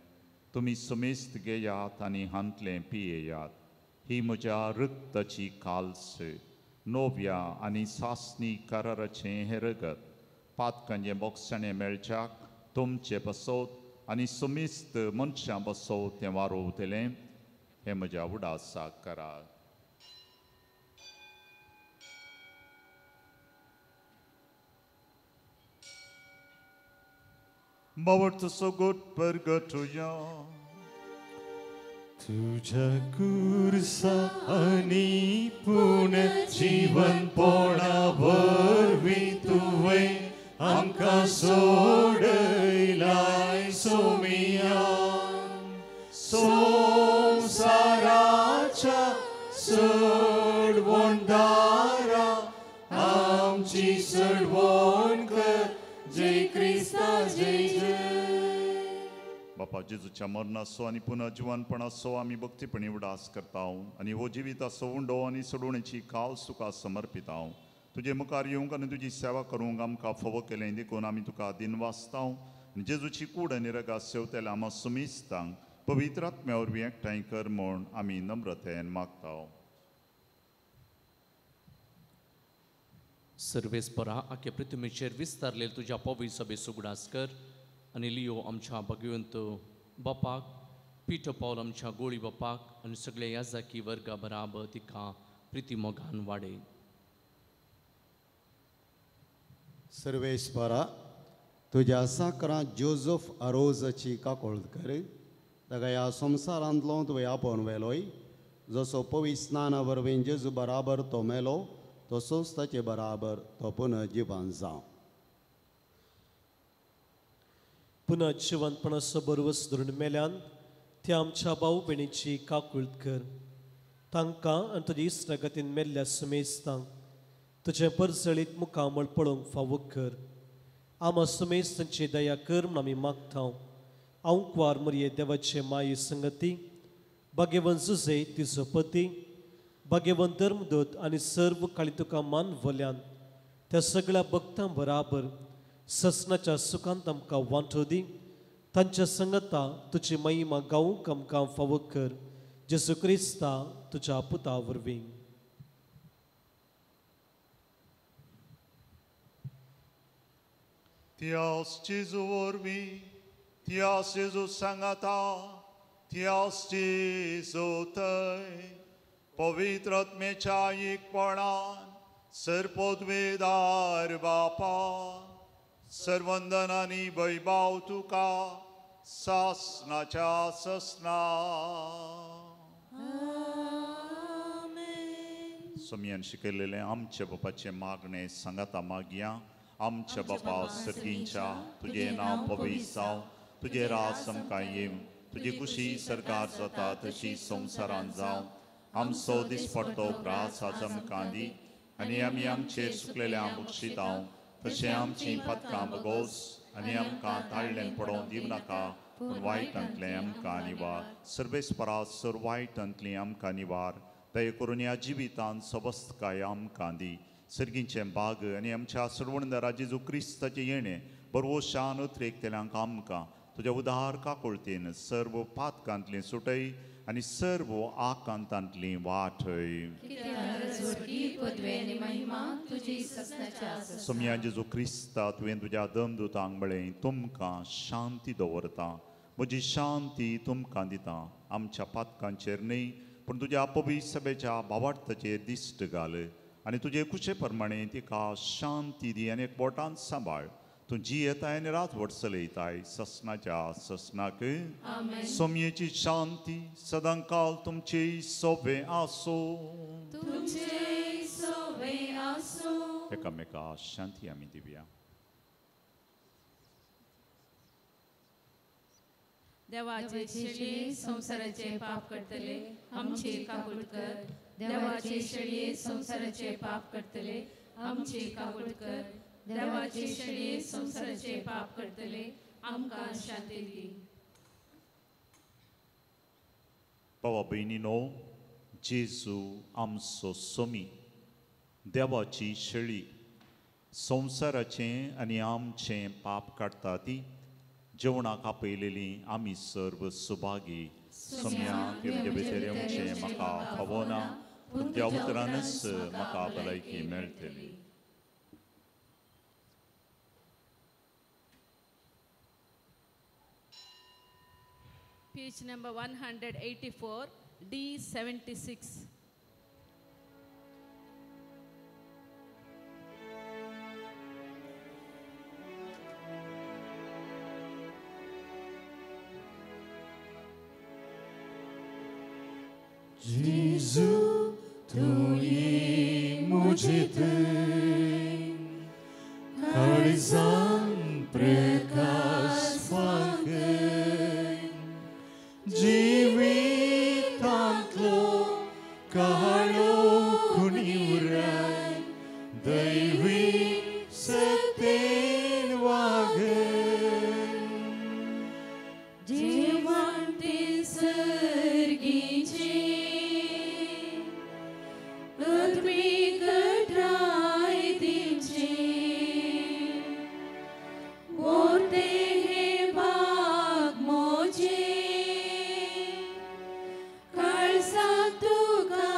तुमी समेस्त घेयात आनी हांतलें पियेयात, ही म्हज्या रक्ताची काल्स, नव्या आनी सासणी कराराचें हें रगत. पातकांचे बोगसणें मेळच्याक तुमचे बसोत आनी समेस्त मनशां बसोत तें वारोवतलें, हें म्हज्या उडासाक करात. Morto so good pergatoria. तुझ्या कुर्सा आणि पुण्य जीवन पोळा भरवी तुवे आमका सोडलाय सोमिया. संसाराच्या सडवणदारा आमची सडवण कर, जय क्रिस्ता जय जय. बापा जेजूच्या मरणाचो आनी पुन्हा जिवनपणाचो आमी भक्तीपणी उडास करताव आनी हो जिविताचो उंडो आनी सोडवणेची काल सुका समर्पिताव. तुजे मुखार येवंक आनी तुजी सेवा करूंक आमकां फोव केलें देखून आमी तुका दिन वाचताव. जेजूची कूड आनी रगा सेवतेल्या आमा सुमिस्तांक पवित्र आत्म्या वरवीं एकठांय कर म्हूण आमी नम्रतेन मागताव. सर्वेस्परा आख्या पृथ्वीचेर विस्तारलेले तुज्या पवित्र सभेचो उगडास कर आनी लियो आमच्या भगवंत बापाक, पिटर पॉल आमच्या गोळी बापाक आनी सगळे याजाकी वर्गा बराबर तिका प्रिती मोगान वाडय. सर्वेस्परा तुज्या साकरां जोजफ अरोजाची काकोळट कर. ताका ह्या संवसारांतलो तुवें आपोवन व्हेलोय. जसो पवित्र स्नाना वरवीं जेजू बराबर तो मेलो, तसोच ताचे बराबर तो पुनः जिवन जावं. पुनः जिवंतपणाचो बरवस धरून मेल्यान त्या आमच्या भाऊ भयणीची काकुळट कर. तांकां आनी तुज्या इश्टागतीन मेल्ल्या सुमेस्तांक तुजें परजळीत मुखामळ पळोवंक फावो कर. आमा सुमेस्तांची दया कर म्हूण आमी मागताव. आंकवार मरये देवाचे माये संगती भाग्यवन जुजे तिचो पती भाग्यवन धर्मदूत आनी सर्व काळी तुका मानवल्यान त्या सगळ्या भक्तां बराबर ससनाच्या सुखांत आमकां वांटो दी तांच्या संगता तुजी महिमा गावूंक आमकां फावो कर जेसू क्रिस्ता तुज्या पुता वरवीं. Tios Jesu orbi, Tios Jesu sangata, Tios Jesu tei, पवित्रात्मेच्या एकपणान सर्पोद्वेदार बापा सर्वंदनानी वैभाव तुका सासनाच्या ससना. सोमयान शिकयलेले आमचे बापाचे मागणे सांगाता मागया. आमच्या बापा सर्गींच्या तुझे नाव पवित्र जावं, तुझे राज आमकां येवं, तुजी खुशी सरकार जाता तशी संवसारांत जावं. आमचो दिसपट्टो प्रास आज आमकां दी आनी आमी आमचेर सुकलेल्या बक्षितांव तशें आमची पदकां बगोस आनी आमकां ताळ्ळेन पडोवन दिव नाका पूण वायटांतलें आमकां निवार. सर्वेस्परासर वायटांतलीं आमकां निवार. दया करून ह्या जिवितांत सबस्तकाय आमकां दी. सर्गींचें बाग आनी आमच्या सर्वणदारा जेजू क्रिस्ताचें येणें बरो शान उतरेकतेल्यांक आमकां तुज्या उदार काकुळतेन सर्व पातकांतलीं सुटय आनी सर्व आकांतांतलीं वाटय. सोम्या जेजू क्रिस्ता तुवें तुज्या दमदुतांक म्हळें तुमकां शांती दवरता, म्हजी शांती तुमकां दिता. आमच्या पातकांचेर न्हय पूण तुज्या पवित्र सभेच्या भावार्थाचेर दिश्ट घाल आनी तुजे कुशे प्रमाणे तिका शांती दी आनी एकवटान सांबाळ. तूं जी येताय आनी रातभर चलयताय ससनाच्या ससनाक. सोमयेची शांती सदांकाल तुमचे सोबे आसो. एकामेका शांती आमी दिवया. देवाचे शेळये संसाराचे पाप करतले आमचे काकूळ कर. देवाचे शेळये संसाराचे पाप करतले आमचे काकूळ कर. देवाचे शेळये संसाराचे पाप करतले आमकां शांती दी. भावा भयणीनो, जेजू आमचो सोमी देवाची शेळी संवसाराचें आनी आमचें पाप काडटा ती जेवणाक आपयलेली आमी सर्व सुभागी. सोम्याक तुमचे भितर येवचें म्हाका फावो ना पूण त्या उतरानच म्हाका भलायकी मेळटली. Page number 184, D76. Jésus, tu es मुझे काळजान प्रकाश फागन जिवितांतलो काळो कुणी उराय दैवी सत्तेन वागन जिवंते सर्गीचे आत्मिक ठाय दिवचे मोठे हे भाग मोजे काळजांत तुका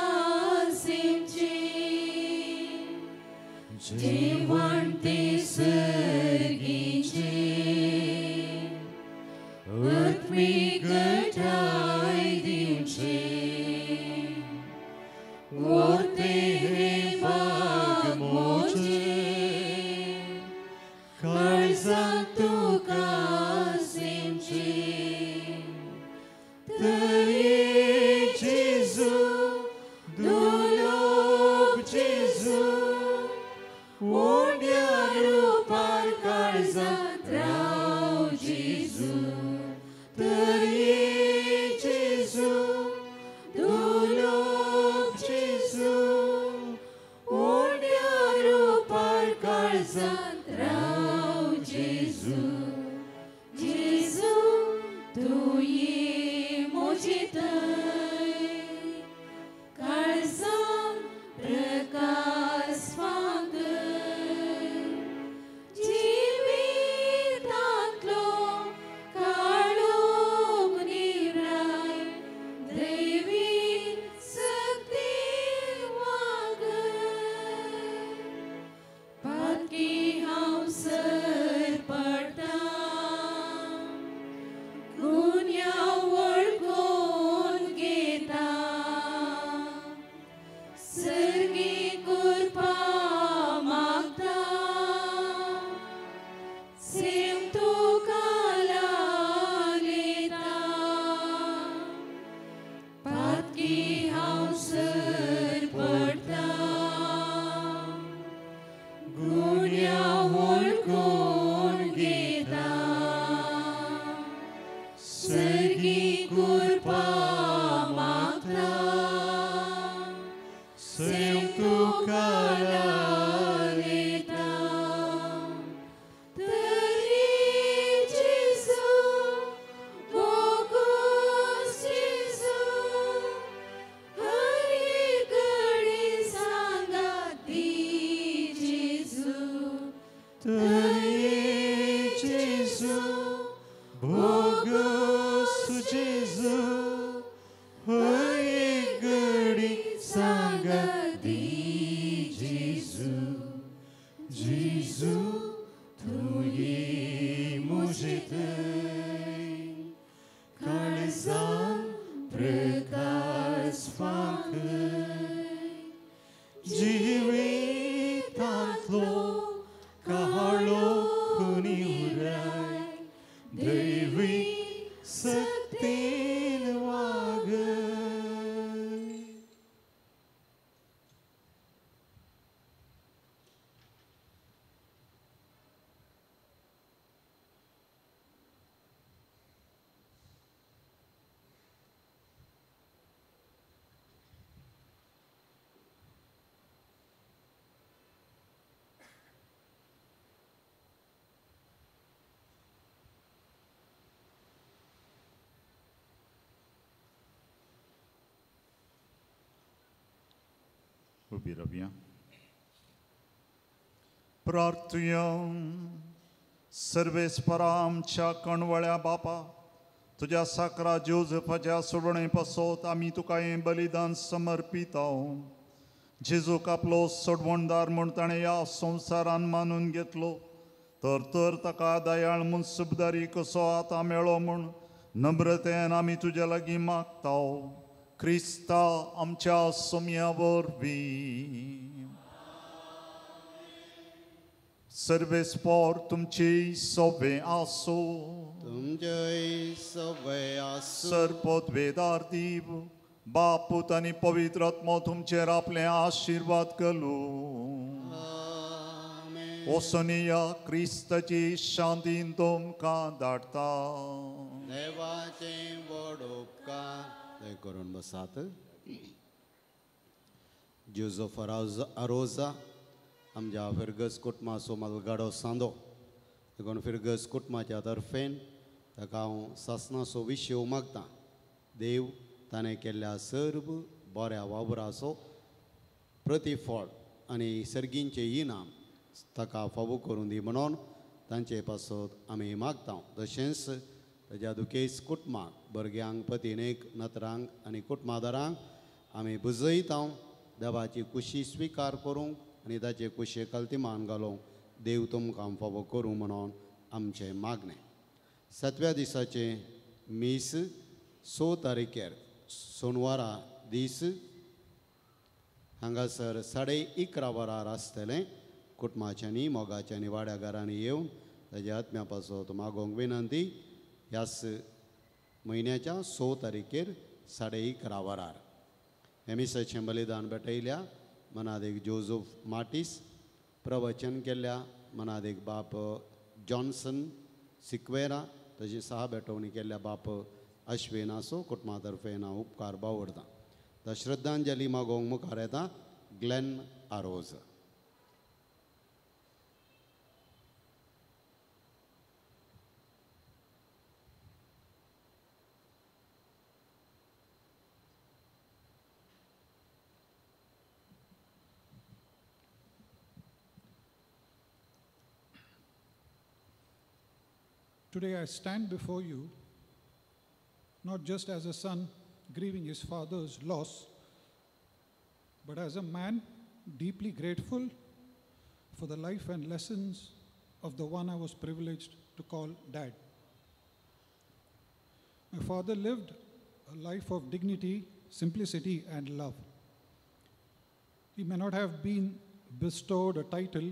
सिमचे जिवंते सर्गीचे आत्मिक ठाय दिवचे मोठे हे भाग मोजे काळजांत तुका सिमचे तरी जेजू दुर्लभ जेजू मोठ्या रूपार काळजांत राव जेजू तरी जेजू दुर्लभ जेजू मोठ्या रूपार काळजांत राव जेजू जेजू तू ये मोजे जेजू एक घडी सांगा दी जेजू जेजू तू ये मुझे थई काळजान प्रकाश फाकय जिवितांतलो काळो कुणी उराय दैवी सक्तीन वागय उभी राहूया. प्रार्थुया. सर्वेस्परा आमच्या कणवळ्या बापा, तुझ्या साकरा जोझफाच्या सोडणे पासोत आम्ही तुका हें बलिदान समर्पिता. जेजूक आपलो सोडवणदार म्हूण ताणें ह्या संवसारान मानून घेतलो, तर ताका दयाळ म्हूण सुबदारी कसो आतां मेळो म्हूण नम्रतेन आमी तुज्या लागीं मागता. क्रिस्ता आमच्या सोम्या वरवीं. सर्वेस्पर तुमची सोबे आसो. तुमचे सवय आसो. सर्पोद्वेदार दीव बाप पूत आनी पवित्र आत्मो तुमचेर आपले आशीर्वाद कलो. ओसोनिया क्रिस्ताची शांतीन तुमकां धाडटा. देवाचे व्हड उपकार दय करून बसात. जोझफ अरोजा आमच्या फिरगस कुटुंबाचो मलगाडो सांदो देखून फिरगस कुटुंबाच्या तर्फेन ताका हांव सासणाचो विशय मागतां. देव ताणें केल्ल्या सर्व बऱ्या वावराचो प्रतिफळ आनी सर्गींचे इनाम ताका फावो करून दी म्हणून तांचे पासत आमी मागता. तशेंच ताच्या दुखेस कुटुंबाक भुरग्यांक पत्नीक नतरांक आनी कुटुंबादारांक आमी बुजयता. देवाची कुशी स्विकार करूंक आनी ताचे कुशे कल्तिमान घालूंक देव तुमकां फावो करूं म्हणून आमचें मागणें. 7व्या दिसाचे मीस 6 तारीखेर सोनवारा दीस हांगासर 11:30 वरार आसतलें. कुटुंबाच्यांनी मोगाच्यांनी वाड्या घरांनी येवन ताच्या आत्म्या पासत मागोवंक विनंती. ह्याच म्हयन्याच्या 6 तारीखेर 11:30 वरार. हे मिसाचें बलिदान भेटयल्या मनादेक जोझफ मार्टिस, प्रवचन केल्ल्या मनादेक बाप जॉन्सन सिक्वेरा, तशी सहा भेटवणी केल्ल्या बाप अश्विन आसो कुटुंबा तर्फेन हांव उपकार बावडतां. तर श्रद्धांजली मागोवंक मुखार येता Glenn arose. Today I stand before you not just as a son grieving his father's loss, but as a man deeply grateful for the life and lessons of the one I was privileged to call Dad. My father lived a life of dignity, simplicity, and love. He may not have been bestowed a title,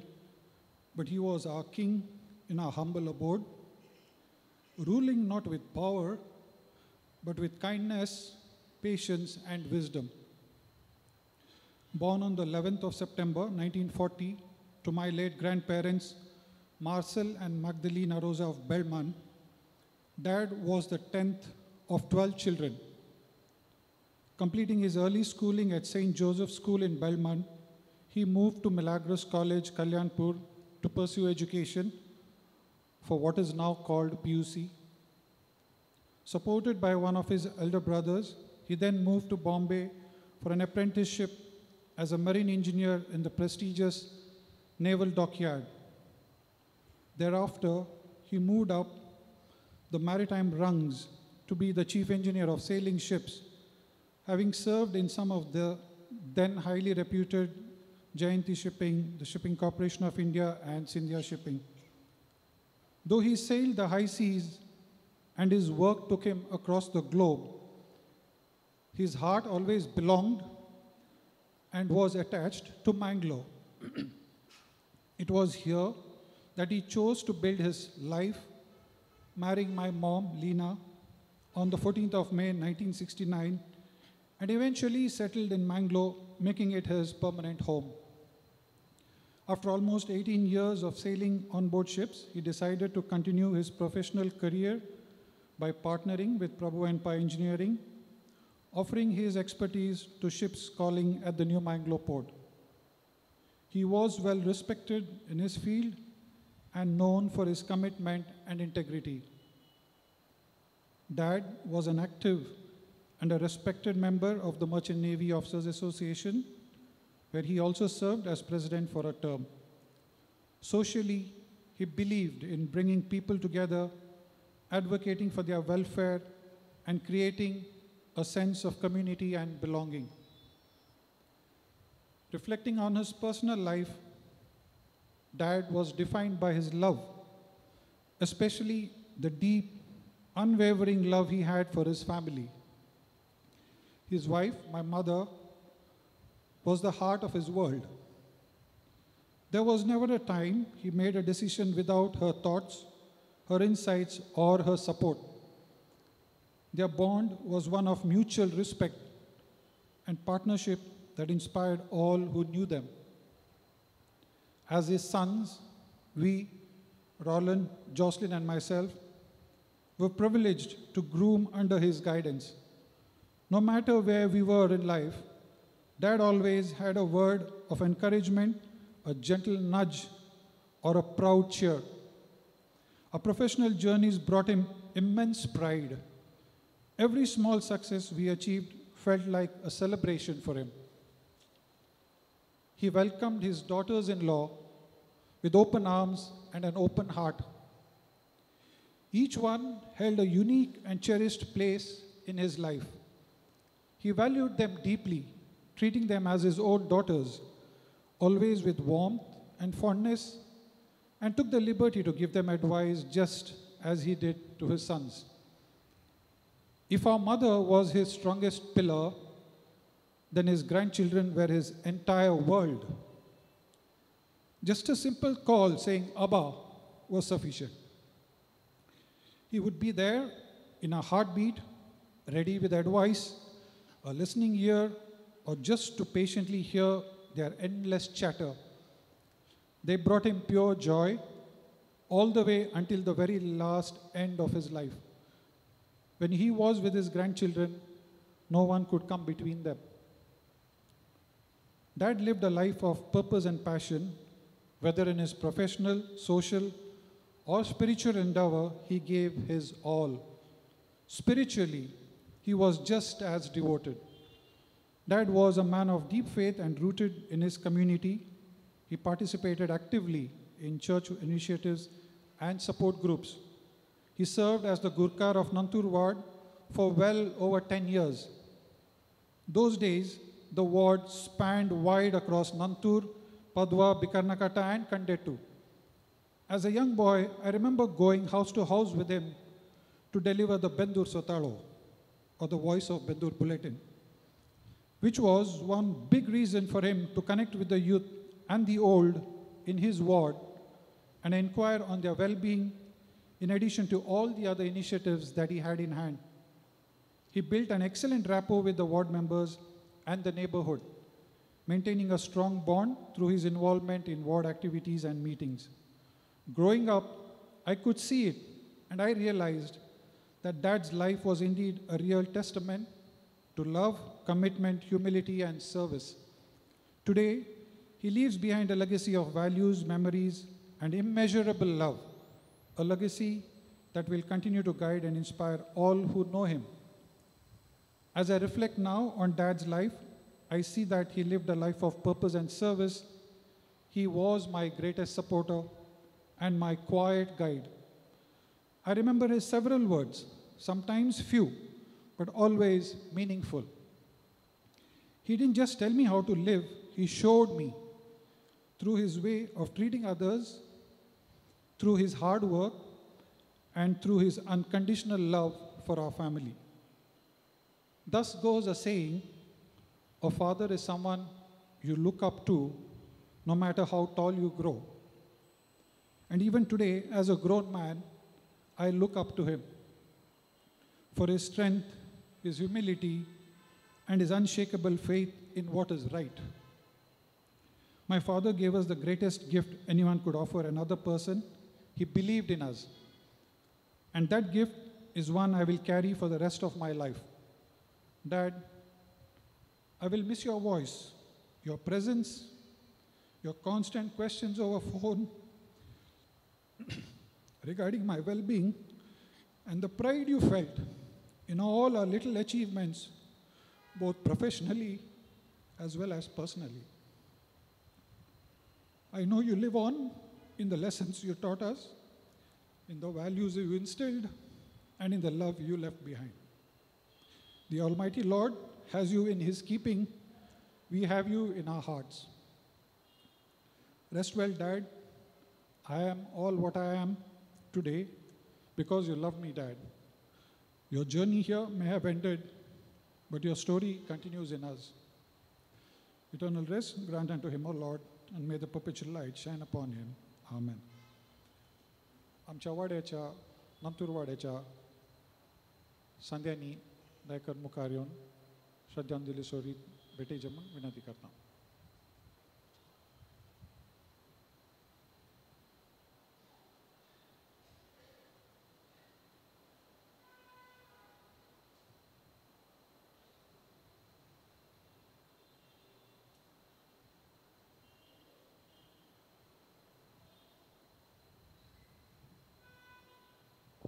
but he was our king in our humble abode, ruling not with power, but with kindness, patience, and wisdom. Born on the 11th of September 1940 to my late grandparents, Marcel and Magdalena Rosa of Belman, Dad was the 10th of 12 children. Completing his early schooling at St. Joseph's School in Belman, he moved to Milagros College, Kalyanpur, to pursue education for what is now called PUC. Supported by one of his elder brothers, he then moved to Bombay for an apprenticeship as a marine engineer in the prestigious Naval Dockyard. Thereafter, he moved up the maritime rungs to be the chief engineer of sailing ships, having served in some of the then highly reputed Jayanti Shipping, the Shipping Corporation of India, and Sindhya Shipping. Though he sailed the high seas and his work took him across the globe, his heart always belonged and was attached to Mangalore. It was here that he chose to build his life, marrying my mom, Leena, on the 14th of May 1969, and eventually settled in Mangalore, making it his permanent home. After almost 18 years of sailing on board ships, he decided to continue his professional career by partnering with Prabhu and Pai Engineering, offering his expertise to ships calling at the New Mangalore port. He was well respected in his field and known for his commitment and integrity. Dad was an active and a respected member of the Merchant Navy Officers Association, where he also served as president for a term. Socially, he believed in bringing people together, advocating for their welfare, and creating a sense of community and belonging. Reflecting on his personal life, Dad was defined by his love, especially the deep, unwavering love he had for his family. His wife, my mother, was the heart of his world. There was never a time he made a decision without her thoughts, her insights, or her support. Their bond was one of mutual respect and partnership that inspired all who knew them. As his sons, we, Roland, Jocelyn, and myself, were privileged to groom under his guidance. No matter where we were in life, Dad always had a word of encouragement, a gentle nudge, or a proud cheer. Our professional journeys brought him immense pride. Every small success we achieved felt like a celebration for him. He welcomed his daughters-in-law with open arms and an open heart. Each one held a unique and cherished place in his life. He valued them deeply, treating them as his own daughters, always with warmth and fondness, and took the liberty to give them advice just as he did to his sons. If our mother was his strongest pillar, then his grandchildren were his entire world. Just a simple call saying Abba was sufficient. He would be there in a heartbeat, ready with advice, a listening ear, or just to patiently hear their endless chatter. They brought him pure joy all the way until the very last end of his life. When he was with his grandchildren, no one could come between them. Dad lived a life of purpose and passion, whether in his professional, social, or spiritual endeavor, he gave his all. Spiritually, he was just as devoted. Dad was a man of deep faith and rooted in his community. He participated actively in church initiatives and support groups. He served as the Gurkar of Nantur ward for well over 10 years. Those days, the ward spanned wide across Nantur, Padwa, Bikarnakata, and Kandettu. As a young boy, I remember going house to house with him to deliver the Bendur Sotalo, or the Voice of Bendur Bulletin, which was one big reason for him to connect with the youth and the old in his ward and inquire on their well-being, in addition to all the other initiatives that he had in hand. He built an excellent rapport with the ward members and the neighborhood, maintaining a strong bond through his involvement in ward activities and meetings. Growing up, I could see it, and I realized that Dad's life was indeed a real testament to love, commitment, humility, and service. Today, he leaves behind a legacy of values, memories, and immeasurable love, a legacy that will continue to guide and inspire all who know him. As I reflect now on Dad's life, I see that he lived a life of purpose and service. He was my greatest supporter and my quiet guide. I remember his several words, sometimes few, but always meaningful. He didn't just tell me how to live, he showed me through his way of treating others, through his hard work, and through his unconditional love for our family. Thus goes a saying, a father is someone you look up to no matter how tall you grow. And even today, as a grown man, I look up to him for his strength, his humility, and his unshakable faith in what is right. My father gave us the greatest gift anyone could offer another person. He believed in us. And that gift is one I will carry for the rest of my life. Dad, I will miss your voice, your presence, your constant questions over phone regarding my well-being, and the pride you felt in all our little achievements, both professionally as well as personally. I know you live on in the lessons you taught us, in the values you instilled, and in the love you left behind. The Almighty Lord has you in His keeping. We have you in our hearts. Rest well, Dad. I am all what I am today because you love me, Dad. Your journey here may have ended, but your story continues in us. Eternal rest grant unto him, O Lord, and may the perpetual light shine upon him. Amen. आमच्या वाड्याच्या नमतूर वाड्याच्या सांध्यांनी दयाकर मुखार येवन श्रद्धांजली sorry भेटेचे म्हणून विनंती करता.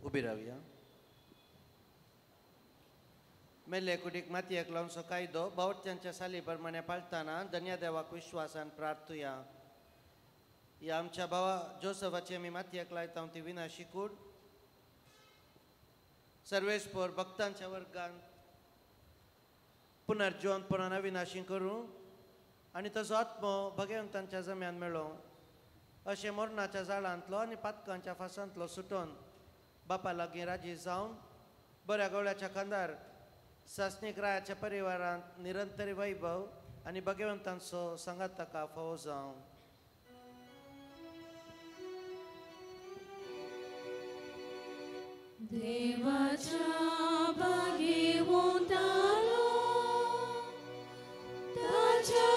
उभी रावया. मेल्ले कुडीक मातयेक लावन सो कायदो बावटच्यांच्या साली प्रमाणे पाळतना धन्य देवाक विश्वासान प्रार्थुया. ह्या आमच्या भावा जोसफाची आमी मातयेक लायता ती विनाशी कूड सर्वेस्पर भक्तांच्या वर्गांत पुनर्जिवंतपणान अविनाशी करूं आनी ताचो आत्मो भगवंतांच्या जम्यान मेळो अशें मरणाच्या झाडांतलो आनी पातकांच्या फासांतलो सुटोन बापा लागीं राजी जावन बऱ्या गवळ्याच्या खांदार सासणीक रायाच्या परिवारांत निरंतरी वैभव आनी भगवंतांचो सांगात ताका फावो जावं. देवाच्या भगवंतालो ताच्या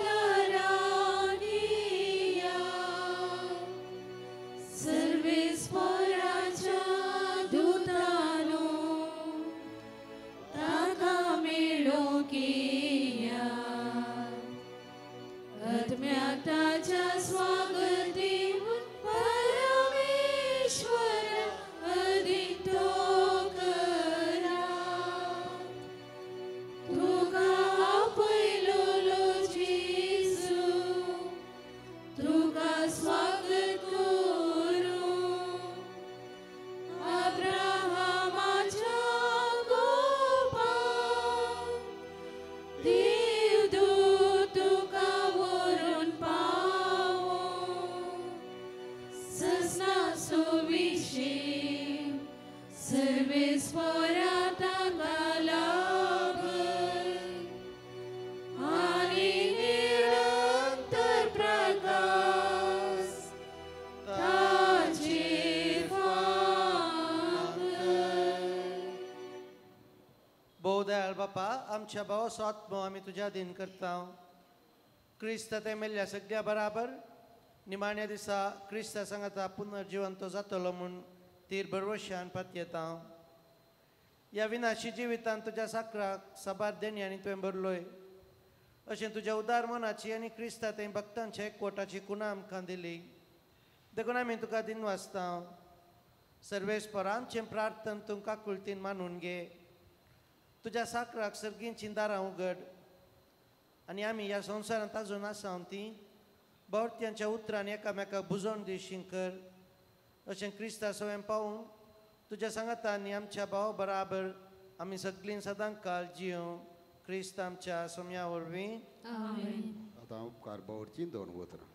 दारांनी या सर्वेस्पराच्या दूतानो ताका मेळोंक या आत्म्याताच्या स्वागती परमेश्वर अधितो करा तुका आपयलोलो जेसू तुका स्वागत करूं अब्राहमाच्या गोपान देवदूत तुका व्हरून पावो सस्नाचो विशेम सर्वेस्परा ताका लागय आनी निरंतर प्रकाश ताचेर फागय. बोदयाळ बापा आमच्या भावाचो आत्मो आमी तुज्या अधीन करता. क्रिस्त ते मेल्ल्या सगळ्या बराबर निमाण्या दिसा क्रिस्ता सांगाता पुनर्जिवंत जातलो म्हूण तीर भरवशान पातयेता. ह्या विनाशी जिवितांत तुज्या साकराक साबार देणी आनी तुवें भरलोय अशें तुज्या उदार मनाची आनी क्रिस्ता ते भक्तांच्या एकवटाची कुणा आमकां दिली देखून आमी तुका दिनवासता. सर्वेस्पर आमचें प्रार्थन तूं काकुळटीन मानून घे. तुज्या साकराक सर्गींचीं दारां उगड आनी आमी ह्या संवसारांत आजून आसा तीं बावटयांच्या उतरांनी एकामेकाक बुजोवन दिवशीं कर अशें क्रिस्ता सवयं पावून तुझ्या सांगातांनी आमच्या भाव बराबर आम्ही सगळीं सदां काळ जियो क्रिस्त आमच्या सोम्या वरवीं आमेन. आता उपकार बावरची दोन उतरां.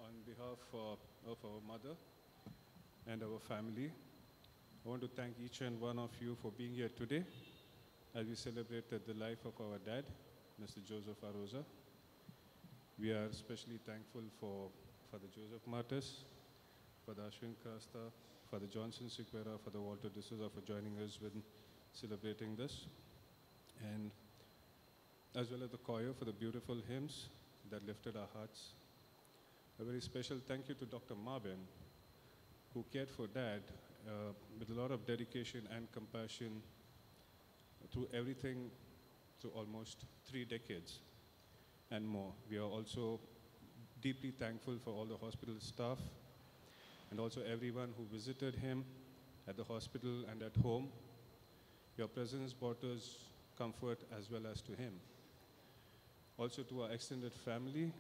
On behalf of our mother and our family, I want to thank each and one of you for being here today as we celebrated the life of our dad, Mr. Joseph Arosa. We are especially thankful for the Joseph Martis, for the Ashwin Kasta, for the Johnson Siquera, for the Walter D'Souza for joining us with celebrating this, and as well as the choir for the beautiful hymns that lifted our hearts. A very special thank you to Dr. Marvin, who cared for Dad with a lot of dedication and compassion through everything, through almost 3 decades and more. We are also deeply thankful for all the hospital staff and also everyone who visited him at the hospital and at home. Your presence brought us comfort as well as to him. Also to our extended family,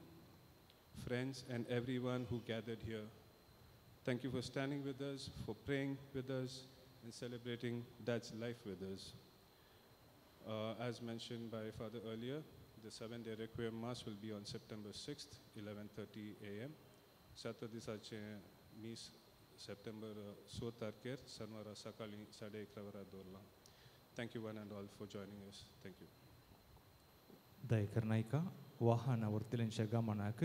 friends, and everyone who gathered here. Thank you for standing with us, for praying with us, and celebrating Dad's life with us. As mentioned by Father earlier, the 7-day Requiem Mass will be on September 6th, 11:30 a.m. Sato disache Miss September 16 तारखेर शनिवार सकाळी 11:30 दौरला. Thank you one and all for joining us. Thank you. दयकरनायका वाहनावरतीलच्या गमनाक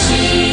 Jesus.